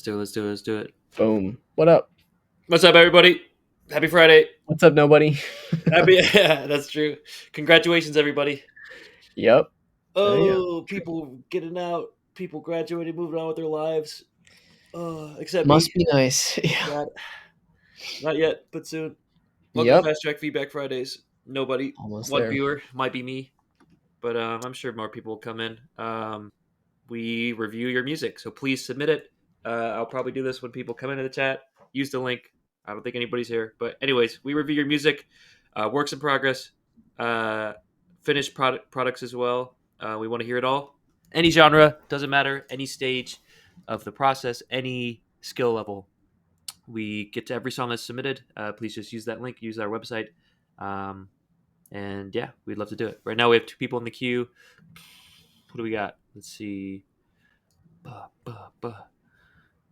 Let's do it. Boom. What up? What's up, everybody? Happy Friday. What's up, nobody? Happy, yeah, that's true. Congratulations, everybody. Yep. Oh yeah. Oh, people getting out, people graduating, moving on with their lives. Except me. Must be nice. Yeah. Not, not yet, but soon. Welcome to Yep. Fast Track Feedback Fridays. Nobody, Almost one there. viewer, might be me, but I'm sure more people will come in. We review your music, so please submit it. I'll probably do this when people come into the chat. Use the link. I don't think anybody's here, but anyways, we review your music, works in progress, uh, finished products as well. We want to hear it all. Any genre doesn't matter. Any stage of the process, any skill level. We get to every song that's submitted. Please just use that link. Use our website. Um, and yeah, we'd love to do it. Right now, we have 2 people in the queue. What do we got? Let's see. Buh, buh, buh.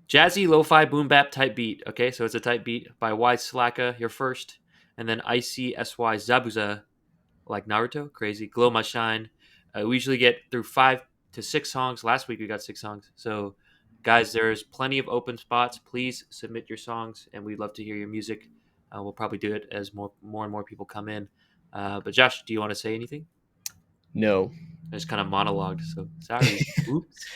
Jazzy lo-fi boom bap type beat. Okay, so it's a type beat by Y Slacka, your first, and then Icy Sy Zabuza, like Naruto, crazy. Glow My Shine. We usually get through 5 to 6 songs. Last week we got 6 songs. So, guys, there's plenty of open spots. Please submit your songs, and we'd love to hear your music. We'll probably do it as more and more people come in. But Josh, do you want to say anything? No. I just kind of monologued, so sorry. Oops.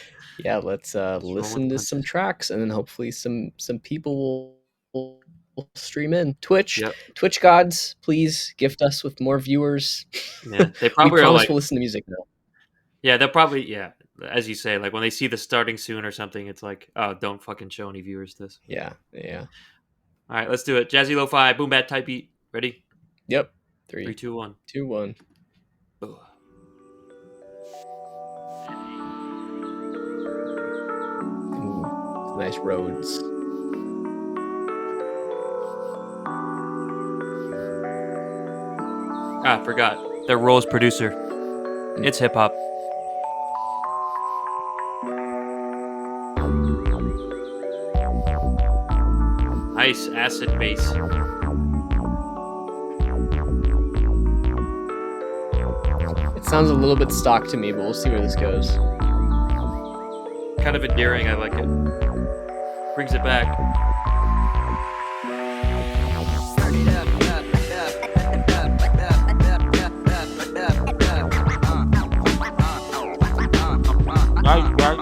Yeah. Let's Let's roll with listen the to some punches. tracks, and then hopefully some people will stream in. Twitch, Yep. Twitch gods, please gift us with more viewers. Yeah, they We probably are promise like, we'll listen to music now. yeah, they'll probably, yeah, as you say, like when they see the starting soon or something, it's like, oh, don't fucking show any viewers this. Yeah. Yeah. All right, let's do it. Jazzy Lo-Fi, boom bat type beat. Ready? Yep. 3, 3, 2, 1. 2, 1. Ugh. Ooh, nice roads. Ah, forgot. They're Roll's producer. It's hip hop. Nice acid bass. It sounds a little bit stock to me, but we'll see where this goes. Kind of endearing. I like it. Brings it back. Right.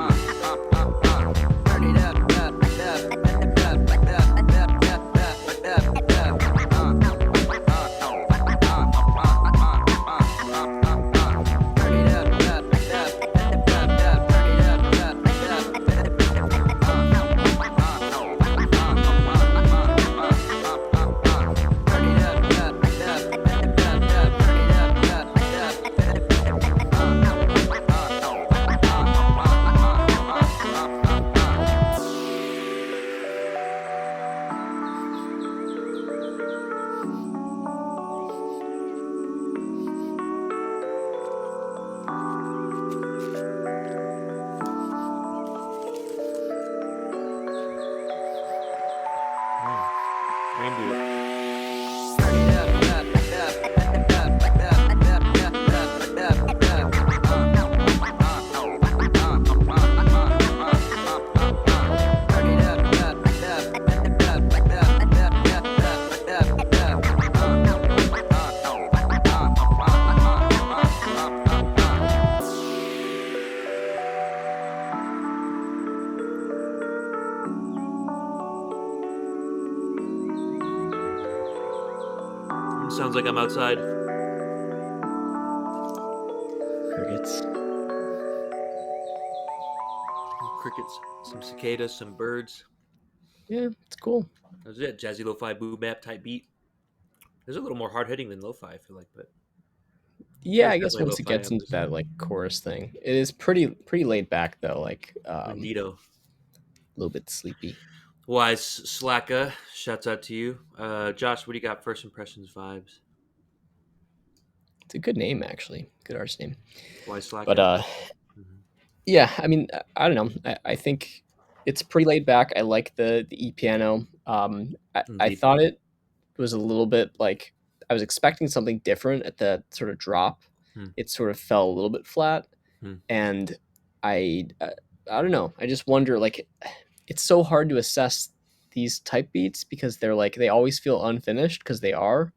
Sounds like I'm outside. Crickets. Crickets, some cicadas, some birds. Yeah, it's cool. That was it. Jazzy Lo-Fi boom bap type beat. There's a little more hard hitting than Lo-Fi, I feel like, but Yeah, there's I guess definitely once it Lo-Fi gets on into this. that like chorus thing, it is pretty laid back though. Like a Indeedo. little bit sleepy. Wise Slacka, shouts out to you. Josh, what do you got? First impressions vibes. It's a good name actually, good artist name. Wise But Slacka. Mhm. yeah, I mean, I don't know. I think it's pretty laid back. I like the e piano. I Indeed. thought it was a little bit like I was expecting something different at the sort of drop. Hmm. It sort of fell a little bit flat, Hmm. and I I don't know. I just wonder like it's so hard to assess these type beats because they're like they always feel unfinished because they are.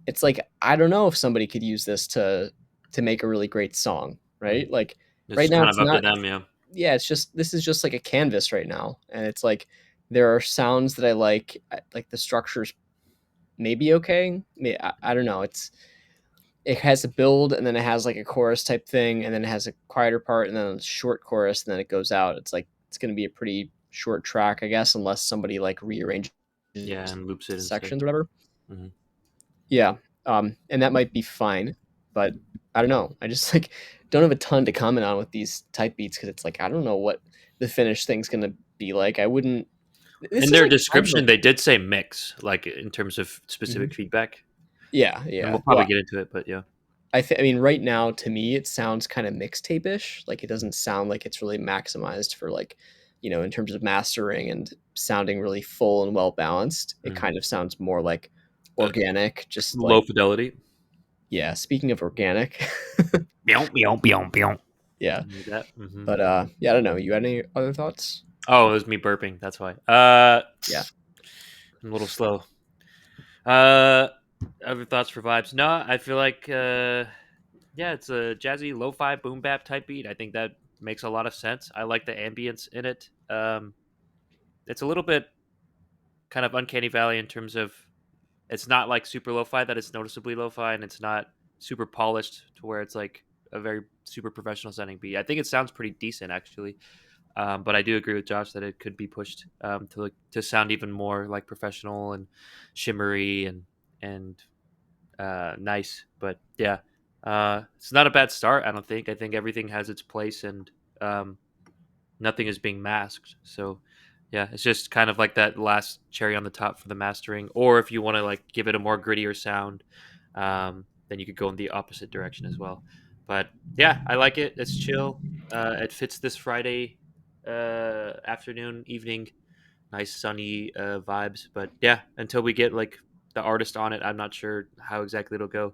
It's like I don't know if somebody could use this to make a really great song, Mhm. right? Like It's right now kind of it's up to not. them, yeah. Yeah, it's just this is just like a canvas right now, and it's like there are sounds that I like the structures maybe okay. I don't know. It has a build and then it has like a chorus type thing and then it has a quieter part and then a short chorus and then it goes out. It's like it's going to be a pretty short track, I guess, unless somebody like rearranges Yeah, the and loops it instead. sections or whatever. Mhm. Yeah, and that might be fine, but I don't know. I just like don't have a ton to comment on with these type beats because it's like I don't know what the finished thing's going to be like. I wouldn't. This In is their like kind of description, like. they did say mix, like in terms of specific Mhm. feedback, Yeah, and yeah. we'll probably Well, get into it. But yeah, I mean, right now to me, it sounds kind of mixtape-ish. Like it doesn't sound like it's really maximized for like, in terms of mastering and sounding really full and well balanced. It mm. kind of sounds more like uh, organic. Just low like fidelity. yeah. Speaking of organic, Meow, meow, meow, meow. yeah. Something like that. Hmm. But yeah, I don't know. You had any other thoughts? Oh, it was me burping. That's why. Yeah. I'm a little slow. Uh, other thoughts for vibes? No, I feel like yeah, it's a jazzy lo-fi boom bap type beat. I think that makes a lot of sense. I like the ambience in it. It's a little bit kind of uncanny valley in terms of it's not like super lo-fi that it's noticeably lo-fi, and it's not super polished to where it's like a very super professional sounding beat. I think it sounds pretty decent actually. But I do agree with Josh that it could be pushed to sound even more like professional and shimmery and nice. But yeah, it's not a bad start. I don't think. I think everything has its place, and um, nothing is being masked. So yeah, it's just kind of like that last cherry on the top for the mastering. Or if you want to like give it a more grittier sound, then you could go in the opposite direction as well. But yeah, I like it. It's chill. It fits this Friday afternoon, evening, nice sunny vibes. But yeah, until we get like the artist on it, I'm not sure how exactly it'll go.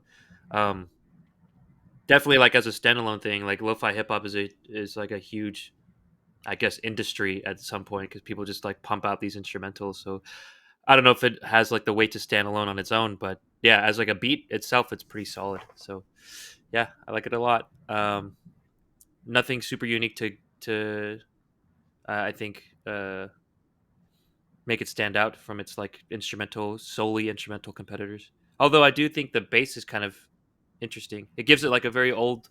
Um, Definitely like as a standalone thing, like lo-fi hip hop is like a huge, I guess, industry at some point because people just like pump out these instrumentals. So I don't know if it has like the weight to stand alone on its own, but yeah, as like a beat itself, it's pretty solid. So yeah, I like it a lot. Nothing super unique to I think make it stand out from its like solely instrumental competitors. Although I do think the bass is kind of interesting. It gives it like a very old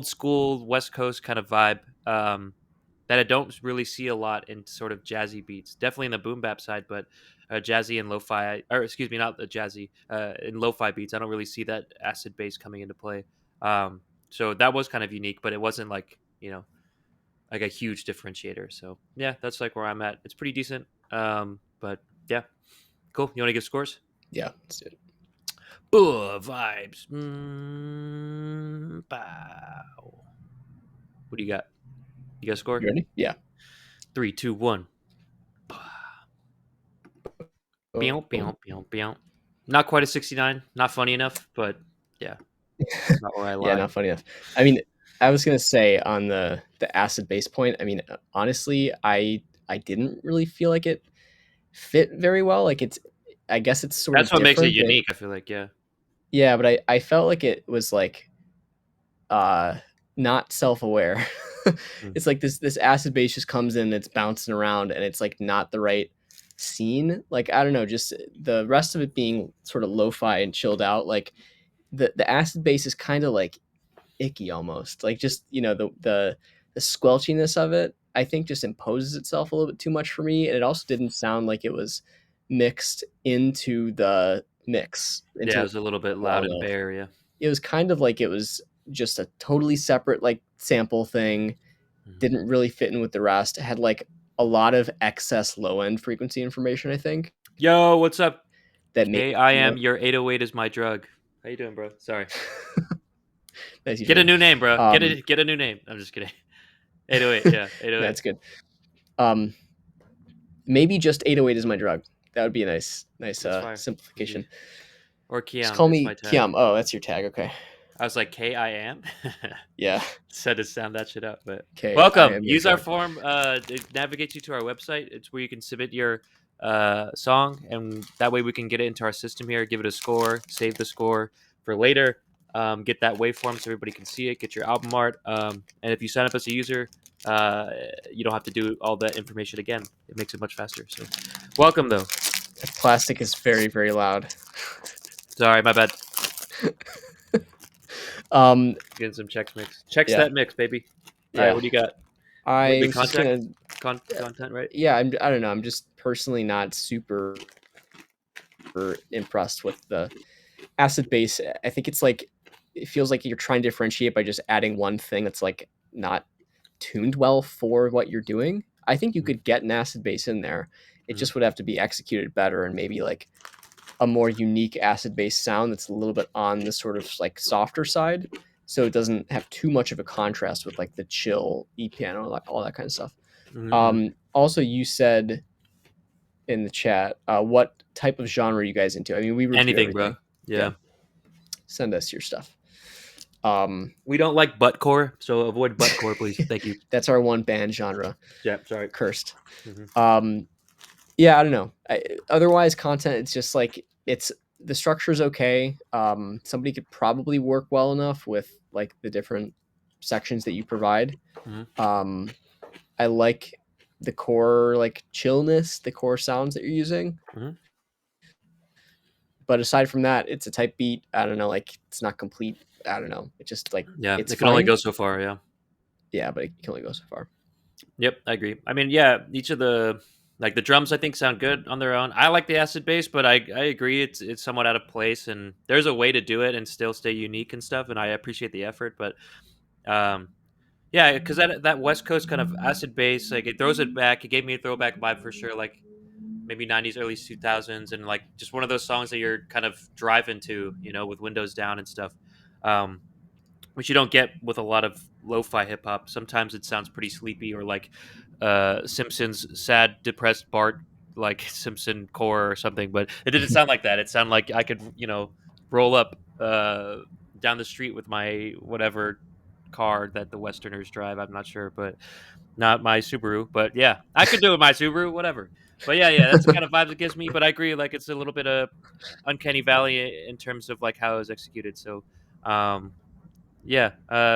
school West Coast kind of vibe that I don't really see a lot in sort of jazzy beats. Definitely in the boom bap side, but jazzy and lo-fi, or excuse me, not the jazzy, in lo-fi beats, I don't really see that acid bass coming into play. Um, so that was kind of unique, but it wasn't like like a huge differentiator. So yeah, that's like where I'm at. It's pretty decent. But yeah, cool. You want to give scores? Yeah. Let's do it. Vibes. Bow. What do you got? You got a You score? ready? Yeah. Three, two, one. Beow, Boom. beow, beow, beow. Not quite a 69. Not funny enough, but yeah, it's not where I Yeah, lie. not funny enough. I mean, I was gonna say on the acid base point. I mean, honestly, I didn't really feel like it fit very well. Like it's, I guess it's sort That's of what makes it different. unique. I feel like, yeah. Yeah, but I felt like it was like uh not self-aware. Mm. It's like this acid base just comes in, it's bouncing around, and it's like not the right scene. Like I don't know, just the rest of it being sort of lo-fi and chilled out. Like the acid base is kind of like icky almost. Like just the squelchiness of it, I think just imposes itself a little bit too much for me. And it also didn't sound like it was mixed into the mix Yeah, it into was a little bit well loud and enough. bare. Yeah. It was kind of like it was just a totally separate like sample thing. Mhm. Didn't really fit in with the rest. It had like a lot of excess low end frequency information, I think, Yo, what's up? that made K I you am know your 808 is my drug. How you doing, bro? Sorry. nice Get a username. new name, bro. um Get a new name. I'm just kidding. 808. Yeah, 808. that's good. um Maybe just 808 is my drug. That would be a nice That's fire. Easy. simplification. Or Just Kiam. call It's me my tag. Kiam. Oh, that's your tag. Okay. I was like, KIM? Yeah. Said to sound that shit out, but Okay, I welcome. am your Use our drug. form. It navigates you to our website. It's where you can submit your song, and that way we can get it into our system here, give it a score, save the score for later, get that waveform so everybody can see it, get your album art. And if you sign up as a user, uh, you don't have to do all that information again. It makes it much faster. So, welcome though. The plastic is very, very loud. Sorry, my bad. um, Getting some checks mix. Checks yeah, that mix, baby. All right, yeah. what do you got? Little I bit was just contact gonna, content, right? yeah. I don't know. I'm just personally not super impressed with the acid base. I think it's like it feels like you're trying to differentiate by just adding one thing that's like not tuned well for what you're doing. I think you could get an acid base in there. It Mm-hmm. just would have to be executed better and maybe like a more unique acid based sound that's a little bit on the sort of like softer side. So it doesn't have too much of a contrast with like the chill E piano, like all that kind of stuff. Mm-hmm. Also, you said in the chat, what type of genre are you guys into? I mean, we review Anything, bro. everything. Yeah, Yeah. send us your stuff. Um, We don't like buttcore, so avoid buttcore, please. Thank you. that's our one band genre. Yeah, sorry. Cursed. Mm-hmm. Um, yeah, I don't know. Otherwise, content, it's just like it's the structure's okay. Somebody could probably work well enough with like the different sections that you provide. Mm-hmm. I like the core like chillness, the core sounds that you're using. Mm-hmm. But aside from that, it's a type beat. I don't know, like it's not complete. I don't know. It's just like Yeah, it's it can only fine. go so far. Yeah. Yeah, but it can only go so far. Yep, I agree. I mean, yeah, each of the like the drums I think sound good on their own. I like the acid bass, but I agree it's somewhat out of place, and there's a way to do it and still stay unique and stuff. And I appreciate the effort, but um, yeah, because that West Coast kind of acid bass, like it throws it back. It gave me a throwback vibe for sure, like maybe '90s, early 2000s, and like just one of those songs that you're kind of driving to, with windows down and stuff. Um, which you don't get with a lot of lo-fi hip hop. Sometimes it sounds pretty sleepy or like Simpsons sad depressed Bart like Simpson core or something, but it didn't sound like that. It sounded like I could, roll up down the street with my whatever car that the Westerners drive. I'm not sure, but not my Subaru. But yeah, I could do it with my Subaru, whatever. But yeah, that's the kind of vibes it gives me. But I agree, like it's a little bit of uncanny valley in terms of like how it was executed. So um, yeah,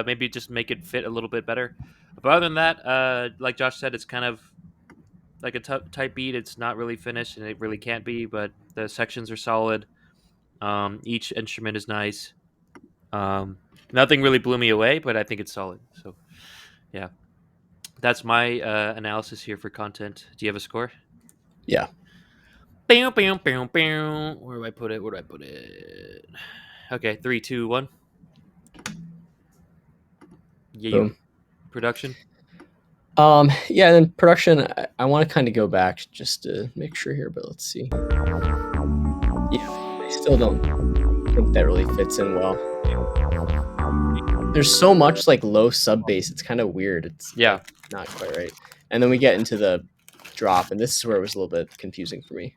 maybe just make it fit a little bit better. But other than that, like Josh said, it's kind of like a type beat. It's not really finished, and it really can't be. But the sections are solid. Each instrument is nice. Nothing really blew me away, but I think it's solid. So yeah, that's my analysis here for content. Do you have a score? Yeah. Bam, bam, bam, bam. Where do I put it? Where do I put it? Okay, 3, 2, 1. Yeah, you Boom. production. Yeah, and then production, I want to kind of go back just to make sure here, but let's see. Yeah, I still don't think that really fits in well. There's so much like low sub bass. It's kind of weird. It's Yeah. like not quite right. And then we get into the drop, and this is where it was a little bit confusing for me.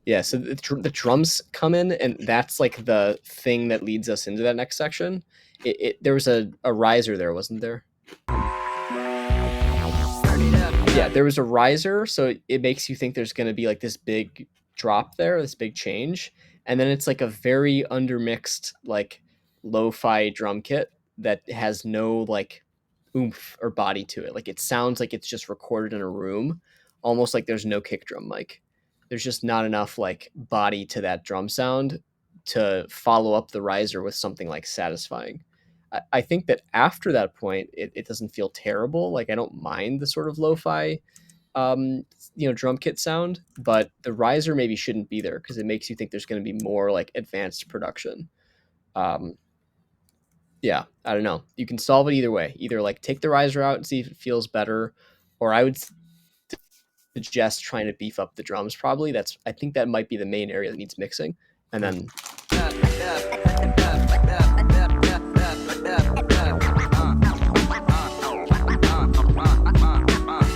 Yeah, so the drums come in, and that's like the thing that leads us into that next section. There was a riser there, wasn't there? Yeah, there was a riser, so it makes you think there's going to be like this big drop there, this big change, and then it's like a very undermixed like lo-fi drum kit that has no like oomph or body to it. Like it sounds like it's just recorded in a room, almost like there's no kick drum mic. There's just not enough like body to that drum sound to follow up the riser with something like satisfying. I think that after that point, it doesn't feel terrible. Like I don't mind the sort of lo-fi, drum kit sound, but the riser maybe shouldn't be there because it makes you think there's going to be more like advanced production. Um, yeah, I don't know. You can solve it either way. Either like take the riser out and see if it feels better, or I would suggest trying to beef up the drums. Probably I think that might be the main area that needs mixing, and then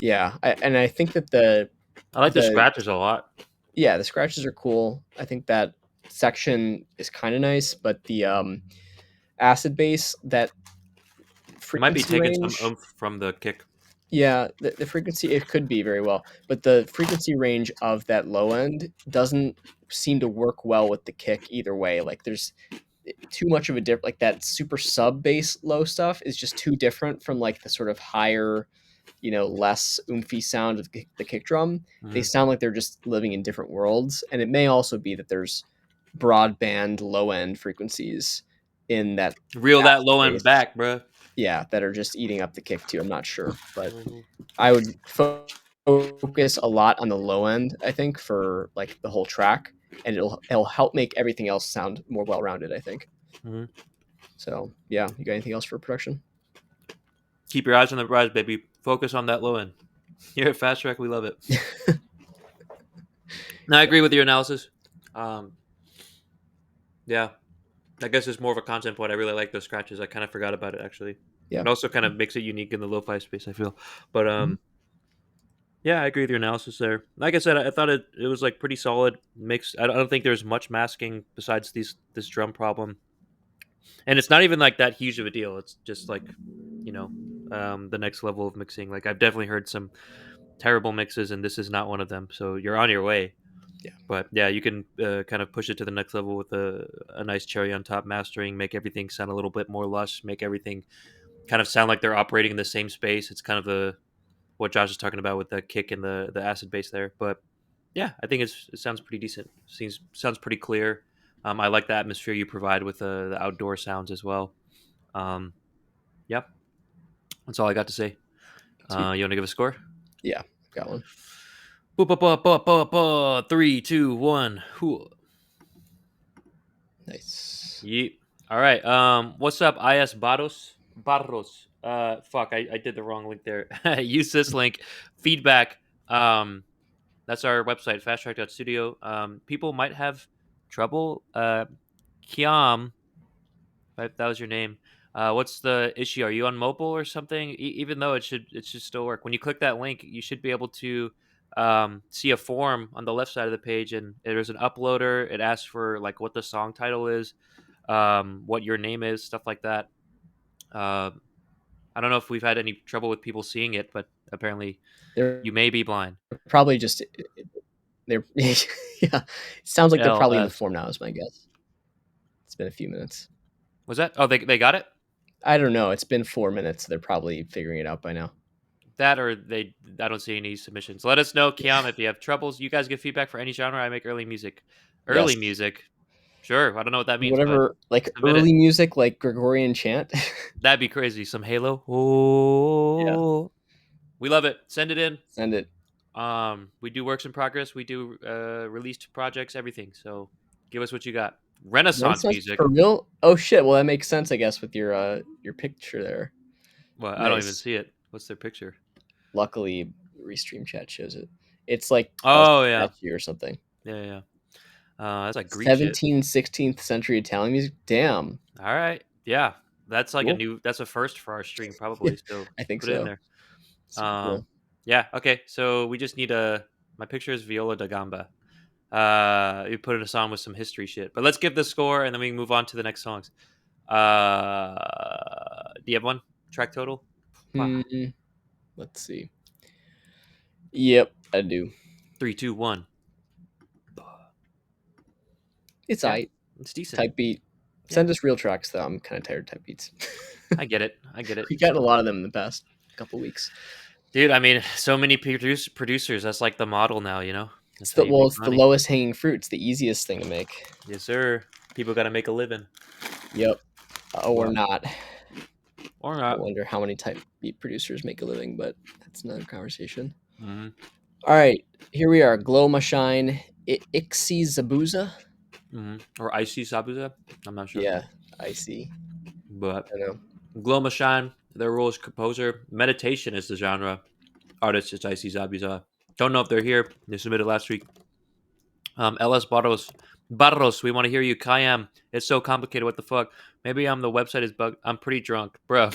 yeah, and I think that I like the the scratches a lot. yeah, the scratches are cool. I think that section is kind of nice, but the acid bass, that It might be frequency taking some range, oomph from the kick. yeah, the frequency, it could be very well, but the frequency range of that low end doesn't seem to work well with the kick either way. Like there's too much of a different, like that super sub bass low stuff is just too different from like the sort of higher, less oomphy sound of the kick drum. They Mhm. sound like they're just living in different worlds, and it may also be that there's broadband low end frequencies in that Reel that acid low end bass, back, bruh. yeah, that are just eating up the kick too. I'm not sure, but Mhm. I would focus a lot on the low end, I think, for like the whole track, and it'll help make everything else sound more well rounded, I think. Mhm. So yeah, you got anything else for production? Keep your eyes on the prize, baby. Focus on that low end. Here at Fast Track, we love it. Now, I agree with your analysis. Um, yeah, I guess it's more of a content point. I really like those scratches. I kind of forgot about it actually. Yeah. It also kind of makes it unique in the lo-fi space. I feel, but Mhm. yeah, I agree with your analysis there. Like I said, I thought it was like pretty solid mix. I don't think there's much masking besides this drum problem, and it's not even like that huge of a deal. It's just like, you know, the next level of mixing. Like I've definitely heard some terrible mixes, and this is not one of them. So you're on your way. Yeah. But yeah, you can kind of push it to the next level with a nice cherry on top mastering, make everything sound a little bit more lush, make everything kind of sound like they're operating in the same space. It's kind of the what Josh is talking about with the kick and the acid bass there. But yeah, I think it sounds pretty decent. Sounds pretty clear. I like the atmosphere you provide with the outdoor sounds as well. Um, yeah, that's all I got to say. Sweet. You want to give a score? Yeah, got one. Three, two, one. Whew. Nice. Yeet. All right. What's up, IS Barros? Barros. Fuck, I did the wrong link there. Use this link. Feedback. That's our website, fasttrack.studio. People might have trouble. Kiam, if that was your name. What's the issue? Are you on mobile or something? Even though it should still work. When you click that link, you should be able to see a form on the left side of the page, and there's an uploader. It asks for like what the song title is, what your name is, stuff like that. Uh, I don't know if we've had any trouble with people seeing it, but apparently They're you may be blind. probably just they're yeah. It sounds like they're probably in the LS. form now. Is my guess. It's been a few minutes. Was that? Oh, they got it. I don't know. It's been 4 minutes. They're probably figuring it out by now. That or they. I don't see any submissions. Let us know, Kiam, if you have troubles. You guys get feedback for any genre. I make early music. Yes. Early music. Sure. I don't know what that means, but Whatever, like submit it. early music, like Gregorian chant. That'd be crazy. Some Halo. Yeah. Oh, we love it. Send it in. Send it. We do works in progress. We do released projects, everything. So give us what you got. Renaissance Renaissance music. for real? Oh shit. Well, that makes sense, I guess, with your picture there. Well, I don't even Nice. see it. What's their picture? Luckily, Restream Chat shows it. It's like a Oh yeah, statue or something. yeah, yeah. That's like Greek shit. 17th, 16th century Italian music. Damn. All right, yeah, that's like a Cool. new. That's a first for our stream, Yeah, probably. So I think put it in so. there. Super Um, cool. yeah. Okay. So we just need a. My picture is Viola da Gamba. You put in a song with some history shit. But let's give the score, and then we can move on to the next songs. Do you have one track total? Wow. Hmm. Let's see. Yep, I do. Three, two, one. It's Yeah, I it's decent. type beat. Yeah, Send us real tracks though. I'm kind of tired of type beats. I get it. I get it. We got a lot of them in the past couple weeks. Dude, I mean, so many producers. That's like the model now, you know? It's That's how the you well, make it's the money. lowest hanging fruit. It's the easiest thing to make. Yes, sir. People got to make a living. Yep. Or But, not. or I not. wonder how many type beat producers make a living, but that's another conversation. Hmm. All right, here we are. Glow My Shine, Ixie Zabuza. Or Icy Sabuza. I'm not sure. Yeah, I see. But I know. Gloma Shine, their role is composer. Meditation is the genre. Artist is Icy Zabuza. Don't know if they're here. They submitted last week. LS Barros. Barros, we want to hear you. Kayam, it's so complicated. What the fuck? Maybe the website is bugged. I'm pretty drunk. Bro.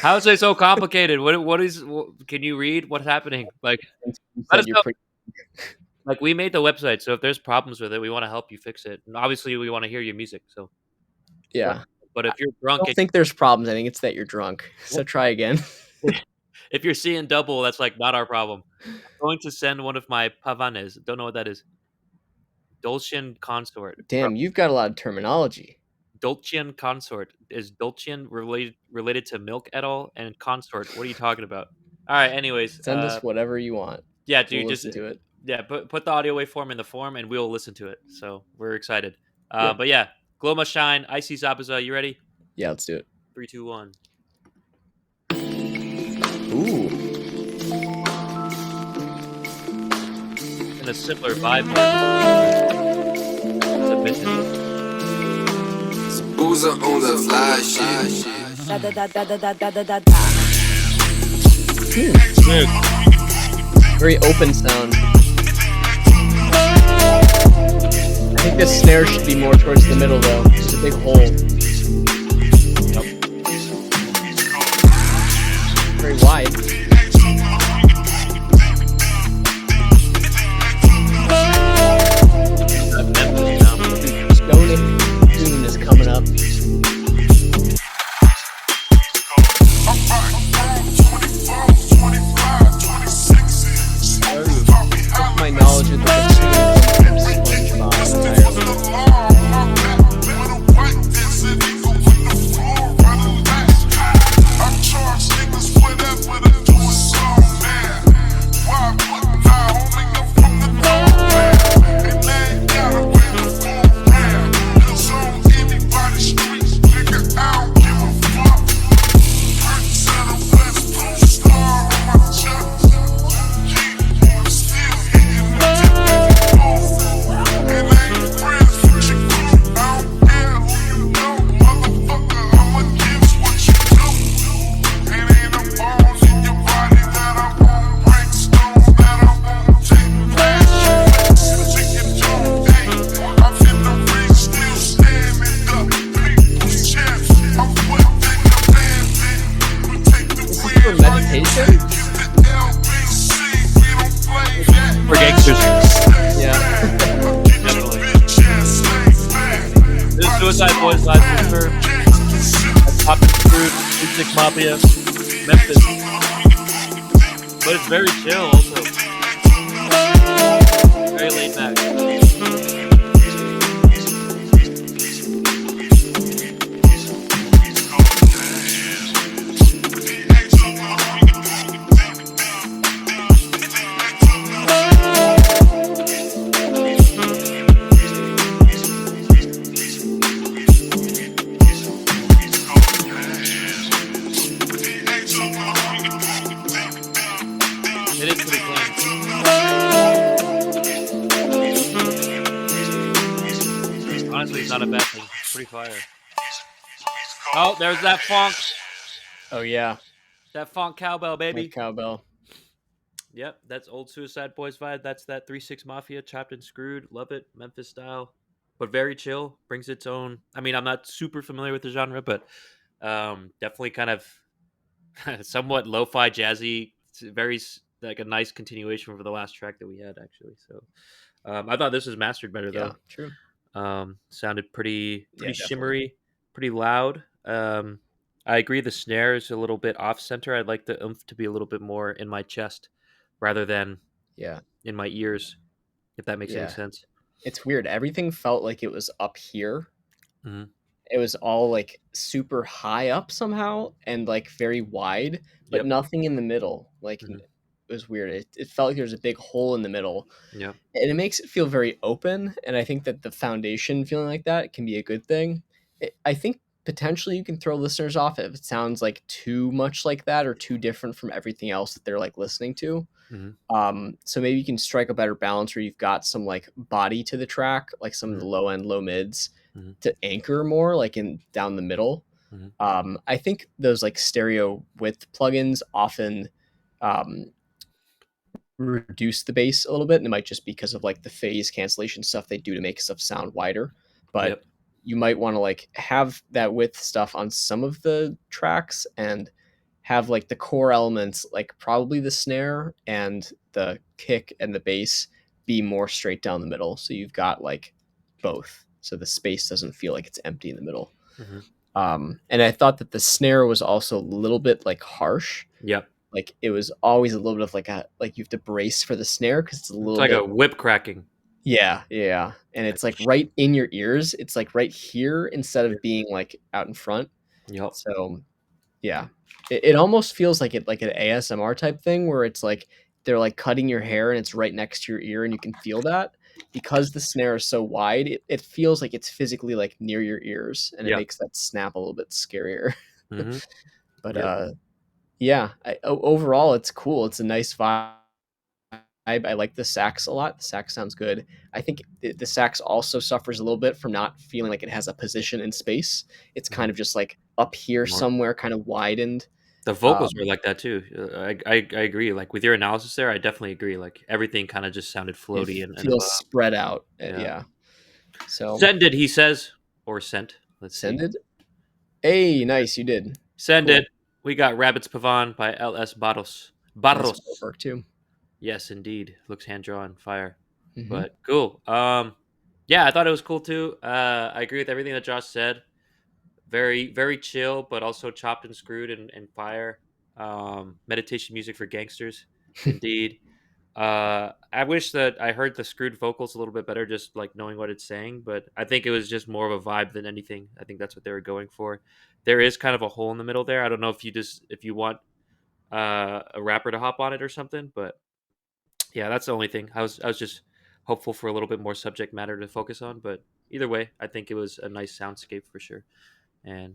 How is it so complicated? What is, can you read what's happening? Like, You let us said you're know. pretty. Like, we made the website, so if there's problems with it, we wanna help you fix it, and obviously, we wanna hear your music, so but Yeah. but I if you're drunk don't and think there's problems. I think it's that you're drunk. So try again. if you're seeing double, that's, like, not our problem. I'm going to send one of my pavanes. Don't know what that is. Dulcian consort. Bro, Damn, you've got a lot of terminology. Dulcian consort. Is Dulcian related to milk at all? And consort, what are you talking about? Alright, anyways, Send us whatever you want. yeah, We'll dude, just listen to it. yeah, put the audio waveform in the form, and we'll listen to it. So we're excited. Yeah. But yeah, Glow Must Shine, Icy Zabuza. You ready? Yeah, let's do it. 3, 2, 1. Ooh. In a similar vibe submission. Boozer on the fly shit. Very open sound. I think this snare should be more towards the middle, though. It's a big hole. Very wide. Stone Tune is coming up. My knowledge of the tune comes from SpongeBob entirely. For meditation? For gangsters. Yeah. Definitely. This is Suicide Boys live for Poppin' Fruit, Music Mafia, Memphis. But it's very chill also. Very laid back. It is pretty clean. Honestly, it's not a bad thing. It's pretty fire. Oh, there's that funk. Oh yeah. That funk cowbell, That baby. cowbell. Yep, that's old Suicide Boys vibe. That's that 3-6 Mafia, chopped and screwed. Love it. Memphis style. But very chill. Brings its own. I mean, I'm not super familiar with the genre, but definitely kind of somewhat lo-fi jazzy. It's like a nice continuation for the last track that we had, actually. So I thought this was mastered better, Yeah, though. true. Sounded pretty Yeah, definitely. shimmery, pretty loud. I agree the snare is a little bit off center. I'd like the oomph to be a little bit more in my chest rather than Yeah. in my ears, if that makes any Yeah. sense. It's weird. Everything felt like it was up here. Mhm. It was all like super high up somehow and like very wide, but Yep. nothing in the middle. Like Mhm. it was weird. It felt like there was a big hole in the middle. Yep. And it makes it feel very open. And I think that the foundation feeling like that can be a good thing. I think potentially you can throw listeners off if it sounds like too much like that or too different from everything else that they're like listening to. Mhm. So maybe you can strike a better balance where you've got some like body to the track, like some of Mhm. the low end, low mids Mhm. to anchor more, like in down the middle. Mhm. I think those like stereo width plugins often um, reduce the bass a little bit, and it might just be because of like the phase cancellation stuff they do to make stuff sound wider. But Yep. you might want to like have that width stuff on some of the tracks and have like the core elements, like probably the snare and the kick and the bass, be more straight down the middle. So you've got like both. So the space doesn't feel like it's empty in the middle. Mm-hmm. And I thought that the snare was also a little bit like harsh. Yep. Like it was always a little bit of like you have to brace for the snare because it's a It's little like a bit. whip cracking. Yeah, and it's like right in your ears. It's like right here instead of being like out in front. Yep. So yeah, it almost feels like an ASMR type thing where it's like they're like cutting your hair and it's right next to your ear and you can feel that because the snare is so wide. It feels like it's physically like near your ears and it Yeah. makes that snap a little bit scarier. Mm-hmm. But Yep. yeah, overall it's cool. It's a nice vibe. I like the sax a lot. The sax sounds good. I think the sax also suffers a little bit from not feeling like it has a position in space. It's Mm-hmm. kind of just like up here More. somewhere, kind of widened. The vocals were Um, like that too. I agree. Like with your analysis there, I definitely agree. Like everything kind of just sounded it floaty and feels above. spread out. Yeah. Yeah. So Send it, he says, or sent. Let's see. send it. Hey, nice. You did. Send Cool. it. We got Rabbits Pavan by L.S. Barros. Nice Barros. artwork too. Yes, indeed. Looks hand drawn, fire. Hmm. But cool. Yeah, I thought it was cool too. I agree with everything that Josh said. Very, very chill, but also chopped and screwed and fire. Meditation music for gangsters, indeed. I wish that I heard the screwed vocals a little bit better, just like knowing what it's saying. But I think it was just more of a vibe than anything. I think that's what they were going for. There is kind of a hole in the middle there. I don't know if you want a rapper to hop on it or something, but yeah, that's the only thing. I was just hopeful for a little bit more subject matter to focus on, but either way, I think it was a nice soundscape for sure, and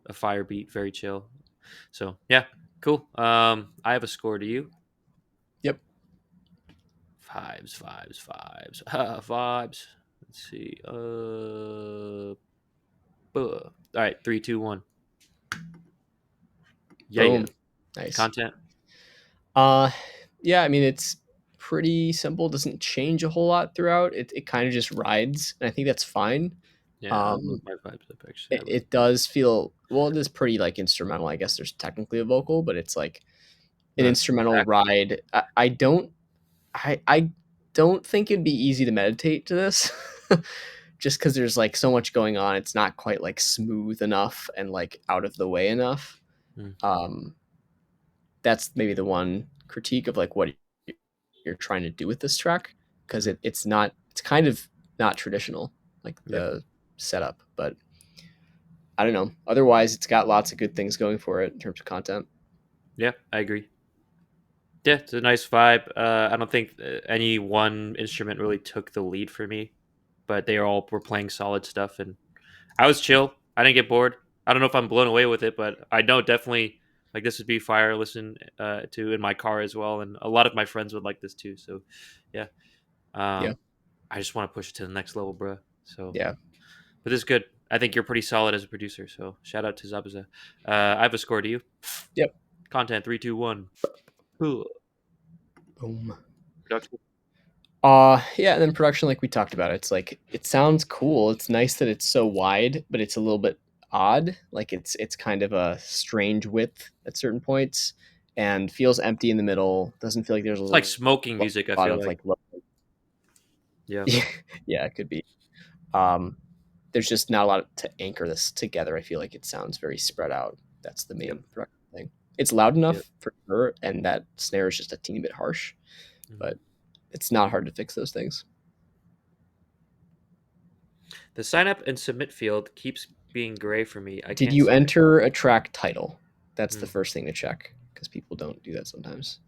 a fire beat, very chill. So yeah, cool. I have a score to you. Yep. Fives, fives, fives, vibes. Let's see. All right, three, two, one. Yeah, yeah. Boom. Nice. Content. Uh, yeah. I mean, it's pretty simple. Doesn't change a whole lot throughout. It kind of just rides, and I think that's fine. Yeah, I'll move Um, my vibes up. Actually, it, it does feel well. It is pretty like instrumental. I guess there's technically a vocal, but it's like an But instrumental exactly. ride. I don't think it'd be easy to meditate to this. Just because there's like so much going on, it's not quite like smooth enough and like out of the way enough. Mm, Um, that's maybe the one critique of like what you're trying to do with this track because mm, it's kind of not traditional like yeah, the setup, but I don't know. Otherwise, it's got lots of good things going for it in terms of content. yeah, I agree. Yeah, it's a nice vibe. I don't think any one instrument really took the lead for me, but they all were playing solid stuff, and I was chill. I didn't get bored. I don't know if I'm blown away with it, but I know definitely like this would be fire to listen to in my car as well, and a lot of my friends would like this too. So, yeah, Yeah, um, I just want to push it to the next level, bro. So, yeah. but this is good. I think you're pretty solid as a producer. So, shout out to Zabuza. I have a score to you. Yep. Content three, two, one. Cool. Boom. Production. Yeah, and then production, like we talked about, it's like it sounds cool. It's nice that it's so wide, but it's a little bit odd. Like it's kind of a strange width at certain points, and feels empty in the middle. Doesn't feel like there's It's like smoking music. I lot feel of like. like Yeah. yeah, yeah, it could be. Um, there's just not a lot to anchor this together. I feel like it sounds very spread out. That's the Yep. main production thing. It's loud Yep. enough for sure, and that snare is just a teeny bit harsh, Mhm. but it's not hard to fix those things. The sign up and submit field keeps being gray for me. I Did can't you see. enter a track title? That's the Mm, first thing to check because people don't do that sometimes.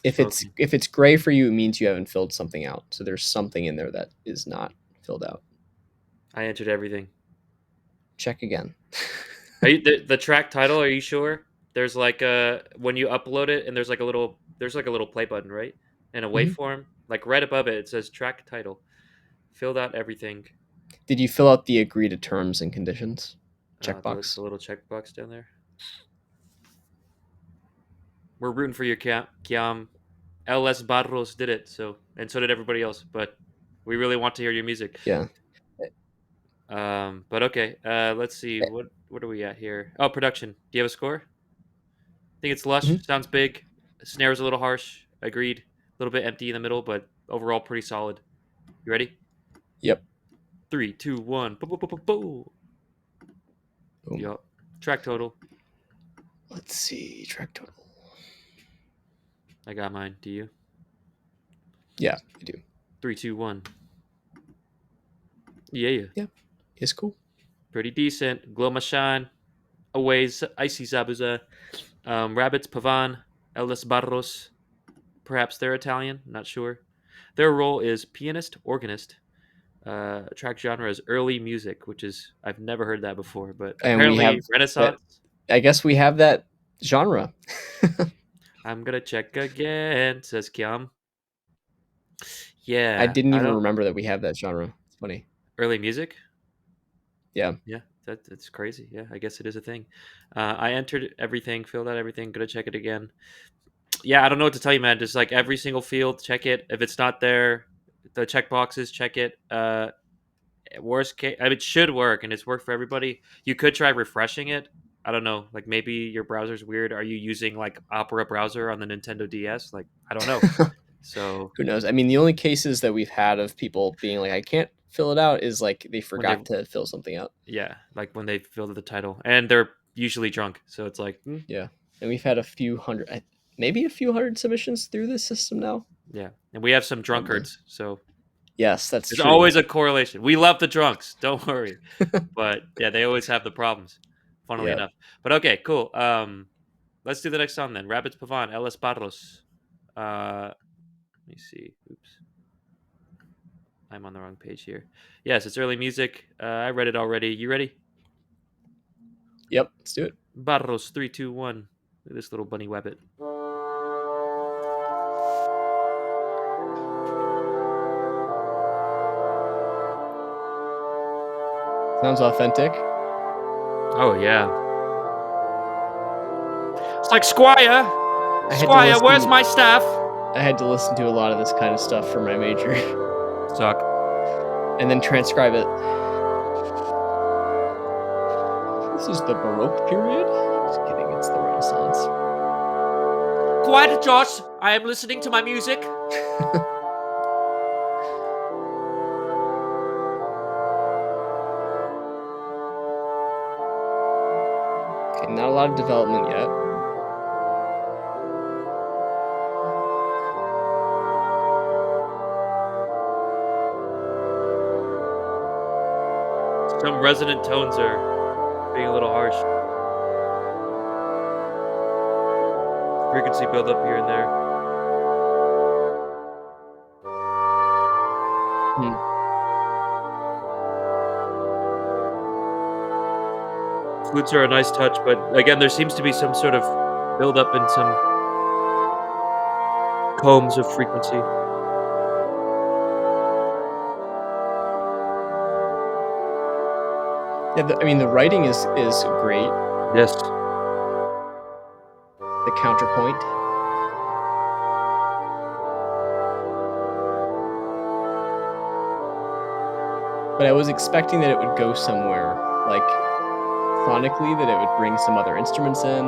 smoking. If it's gray for you, it means you haven't filled something out. So there's something in there that is not filled out. I entered everything. Check again. Are you the track title? Are you sure? There's like a when you upload it, and there's like a little play button, right? And a Mhm. waveform, like right above it, it says track title. Filled out everything. Did you fill out the agree to terms and conditions The checkbox? little checkbox down there. We're rooting for your Kiam. LS Barros did it, and so did everybody else. But we really want to hear your music. Yeah. But okay. Let's see. What are we at here? Oh, production. Do you have a score? I think it's lush. Mhm. Sounds big. Snare's a little harsh. Agreed. A little bit empty in the middle, but overall pretty solid. You ready? Yep. 3, 2, 1. Boom. Boom. Yup. Track total. Let's see. Track total. I got mine. Do you? Yeah, I do. 3, 2, 1. Yeah. Yeah, it's cool. Pretty decent. Gloma Shine. Aways. Icy Zabuza. Rabbits Pavan. Ellis Barros. Perhaps they're Italian. Not sure. Their role is pianist, organist. Track genre is early music, which is I've never heard that before, but And we have apparently that. Renaissance. I guess we have that genre. I'm gonna check again, says Kiam. I Yeah, didn't I even don't remember that we have that genre. It's funny. early music. Yeah. Yeah, that's crazy. Yeah, I guess it is a thing. I entered everything, filled out everything. Gonna check it again. Yeah, I don't know what to tell you, man. Just like every single field, check it. If it's not there, the check boxes, check it. Worst case, I mean, it should work, and it's worked for everybody. You could try refreshing it. I don't know. Like maybe your browser's weird. Are you using like Opera browser on the Nintendo DS? Like I don't know. So Who knows? I mean, the only cases that we've had of people being like, I can't fill it out is like they when they, forgot to fill something out. yeah, like when they filled the title, and they're usually drunk, so it's like, Yeah. And we've had a few hundred, maybe a few hundred submissions through this system now. yeah. And we have some Probably. drunkards, so Yes, that's there's true. always a correlation. We love the drunks, don't worry. But yeah, they always have the problems. Funnily Yeah. enough. But okay, cool. Let's do the next song then. Rabbits Pavan, Ellis Barros. Let me see. Oops. I'm on the wrong page here. Yes, it's early music. I read it already. You ready? Yep. Let's do it. Barros, 3, 2, 1. Look at this little bunny wabbit. Sounds authentic. Oh, yeah. It's like, Squire! Squire, where's my staff? I had to listen to a lot of this kind of stuff for my major Suck. and then transcribe it. This is the Baroque period. Just kidding. It's the Renaissance. Quiet, Josh. I am listening to my music. Okay, not a lot of development yet. Some resonant tones are being a little harsh. Frequency build up here and there. Flutes are a nice touch, but again, there seems to be some sort of build up in some combs of frequency. Yeah, I mean the writing is great. Yes. The counterpoint. But I was expecting that it would go somewhere, like sonically, that it would bring some other instruments in.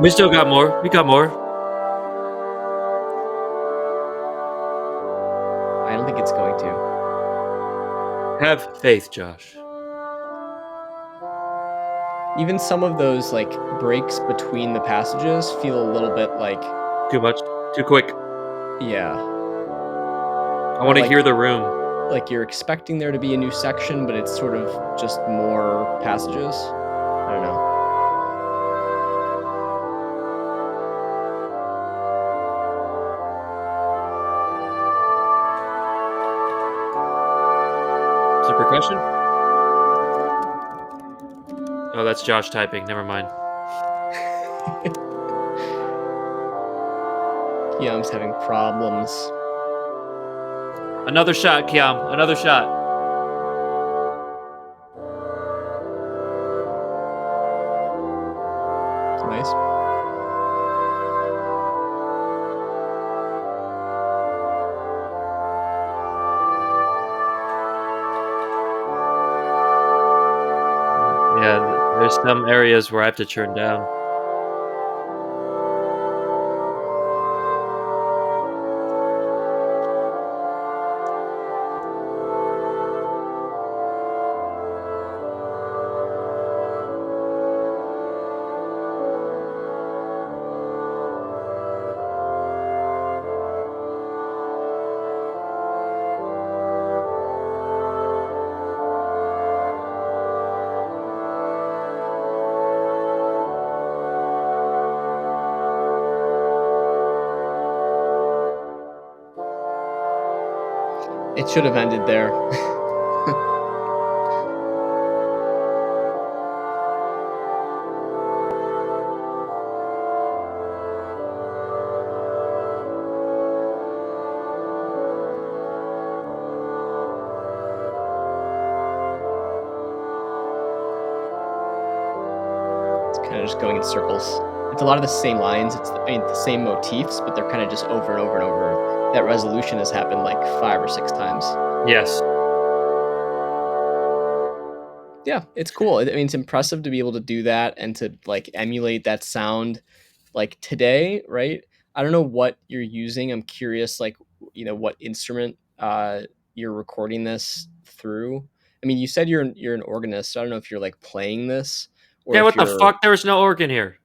We still got more. We got more. I don't think it's going to. Have faith, Josh. Even some of those like breaks between the passages feel a little bit like Too much. Too quick. yeah. I want to like- hear the room. Like you're expecting there to be a new section, but it's sort of just more passages. I don't know. Is it percussion? Oh, that's Josh typing. Never mind. Kiam's having problems. Another shot, Kiam. Another shot. It's nice. Yeah, there's some areas where I have to turn down. It should have ended there. It's kind of just going in circles. It's a lot of the same lines. I mean, the same motifs, but they're kind of just over and over and over. That resolution has happened like 5 or 6 times. Yes. Yeah, it's cool. I mean, it's impressive to be able to do that and to like emulate that sound like today, right? I don't know what you're using. I'm curious, like, what instrument you're recording this through. I mean, you said you're an organist, so I don't know if you're like playing this or Yeah, if what the you're fuck? There was no organ here.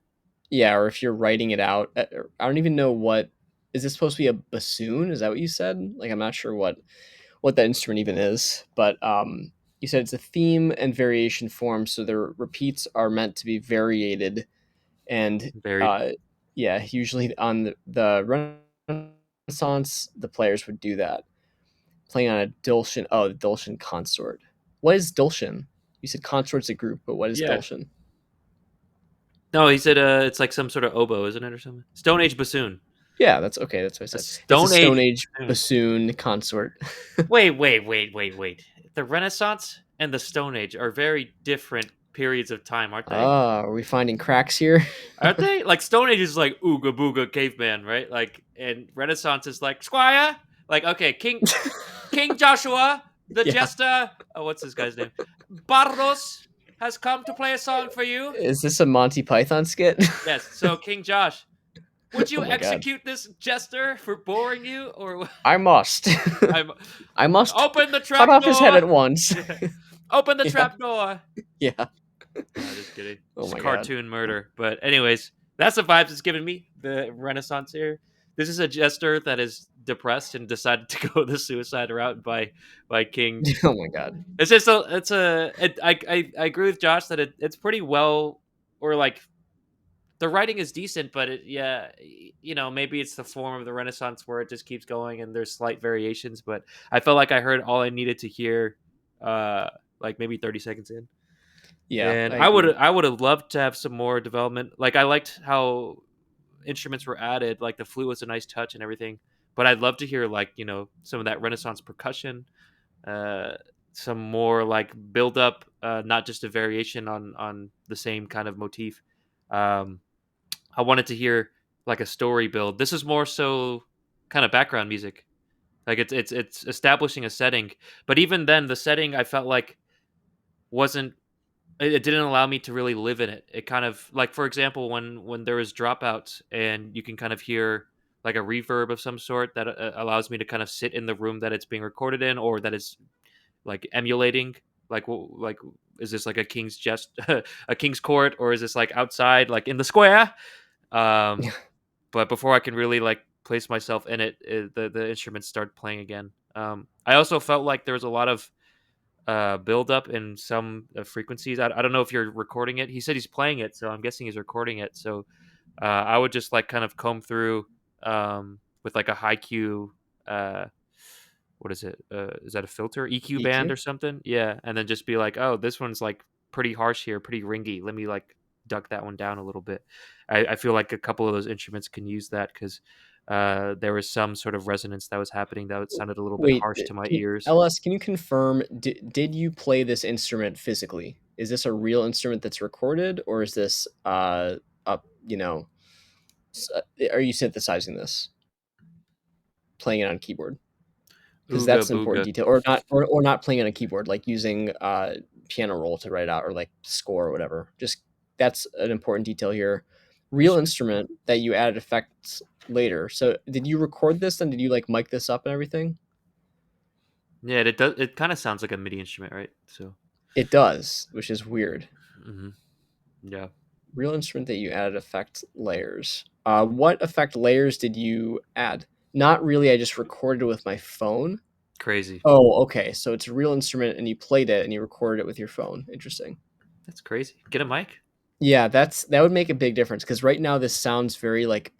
yeah, or if you're writing it out. I don't even know what is this supposed to be a bassoon? Is that what you said? Like, I'm not sure what that instrument even is, but you said it's a theme and variation form, so their repeats are meant to be variated, and Varied. yeah, usually on the Renaissance, the players would do that, playing on a dulcian. Oh, the dulcian consort. What is dulcian? You said consort's a group, but what is Yeah. dulcian? No, he said it's like some sort of oboe, isn't it, or something? Stone Age bassoon. Yeah, that's okay. That's what I A said. It's a Stone Stone Age Age bassoon. bassoon consort. Wait. The Renaissance and the Stone Age are very different periods of time, aren't they? Ah, are we finding cracks here? Aren't they? Like Stone Age is like ooga booga caveman, right? Like, and Renaissance is like squire. Like, okay, King Joshua, the Yeah. jester. Oh, what's this guy's name? Bardos has come to play a song for you. Is this a Monty Python skit? Yes. So King Josh, would you Oh my god. execute this jester for boring you, or I must. I'm I must open the cut trap off his head door? at once. Yeah. Open the Yeah. trap door. Yeah. No, just kidding. Oh Just my god. cartoon murder. But anyways, that's the vibes it's giving me. The Renaissance here. This is a jester that is depressed and decided to go the suicide route by King. Oh my god. It's just I agree with Josh that it's pretty well, or like the writing is decent, but yeah, maybe it's the form of the Renaissance where it just keeps going and there's slight variations. But I felt like I heard all I needed to hear, like maybe 30 seconds in. Yeah, And I I would agree. I would have loved to have some more development. Like I liked how instruments were added, like the flute was a nice touch and everything. But I'd love to hear like, some of that Renaissance percussion, uh some more like build up, not just a variation on the same kind of motif. Um I wanted to hear like a story build. This is more so kind of background music. Like it's establishing a setting, but even then the setting I felt like wasn't it didn't allow me to really live in it. It kind of like, for example, when there is dropouts and you can kind of hear like a reverb of some sort that allows me to kind of sit in the room that it's being recorded in, or that is like emulating. Like, is this like a king's a king's court, or is this like outside, like in the square? Um, but before I can really like place myself in it, the instruments start playing again. I also felt like there was a lot of build up in some frequencies. I don't know if you're recording it. He said he's playing it, so I'm guessing he's recording it. So I would just like kind of comb through, with like a high Q. What is it? Is that a filter EQ band EQ? or something? Yeah, and then just be like, oh, this one's like pretty harsh here, pretty ringy. Let me like duck that one down a little bit. I feel like a couple of those instruments can use that because there was some sort of resonance that was happening that sounded a little bit Wait, harsh to my can, ears. LS, can you confirm? Did you play this instrument physically? Is this a real instrument that's recorded, or is this up? Are you synthesizing this, playing it on keyboard? Because Ooga that's an important booga. detail, or not, or not playing on a keyboard, like using piano roll to write out, or like score or whatever. Just that's an important detail here. Real instrument that you added effects later. So did you record this and did you like mic this up and everything? Yeah, it does. It kind of sounds like a MIDI instrument, right? So, It does, which is weird. hmm yeah, Real instrument that you added effect layers. What effect layers did you add? Not really. I just recorded it with my phone. crazy. Oh, okay. So it's a real instrument, and you played it, and you recorded it with your phone. Interesting. That's crazy. Get a mic. Yeah, that would make a big difference because right now this sounds very like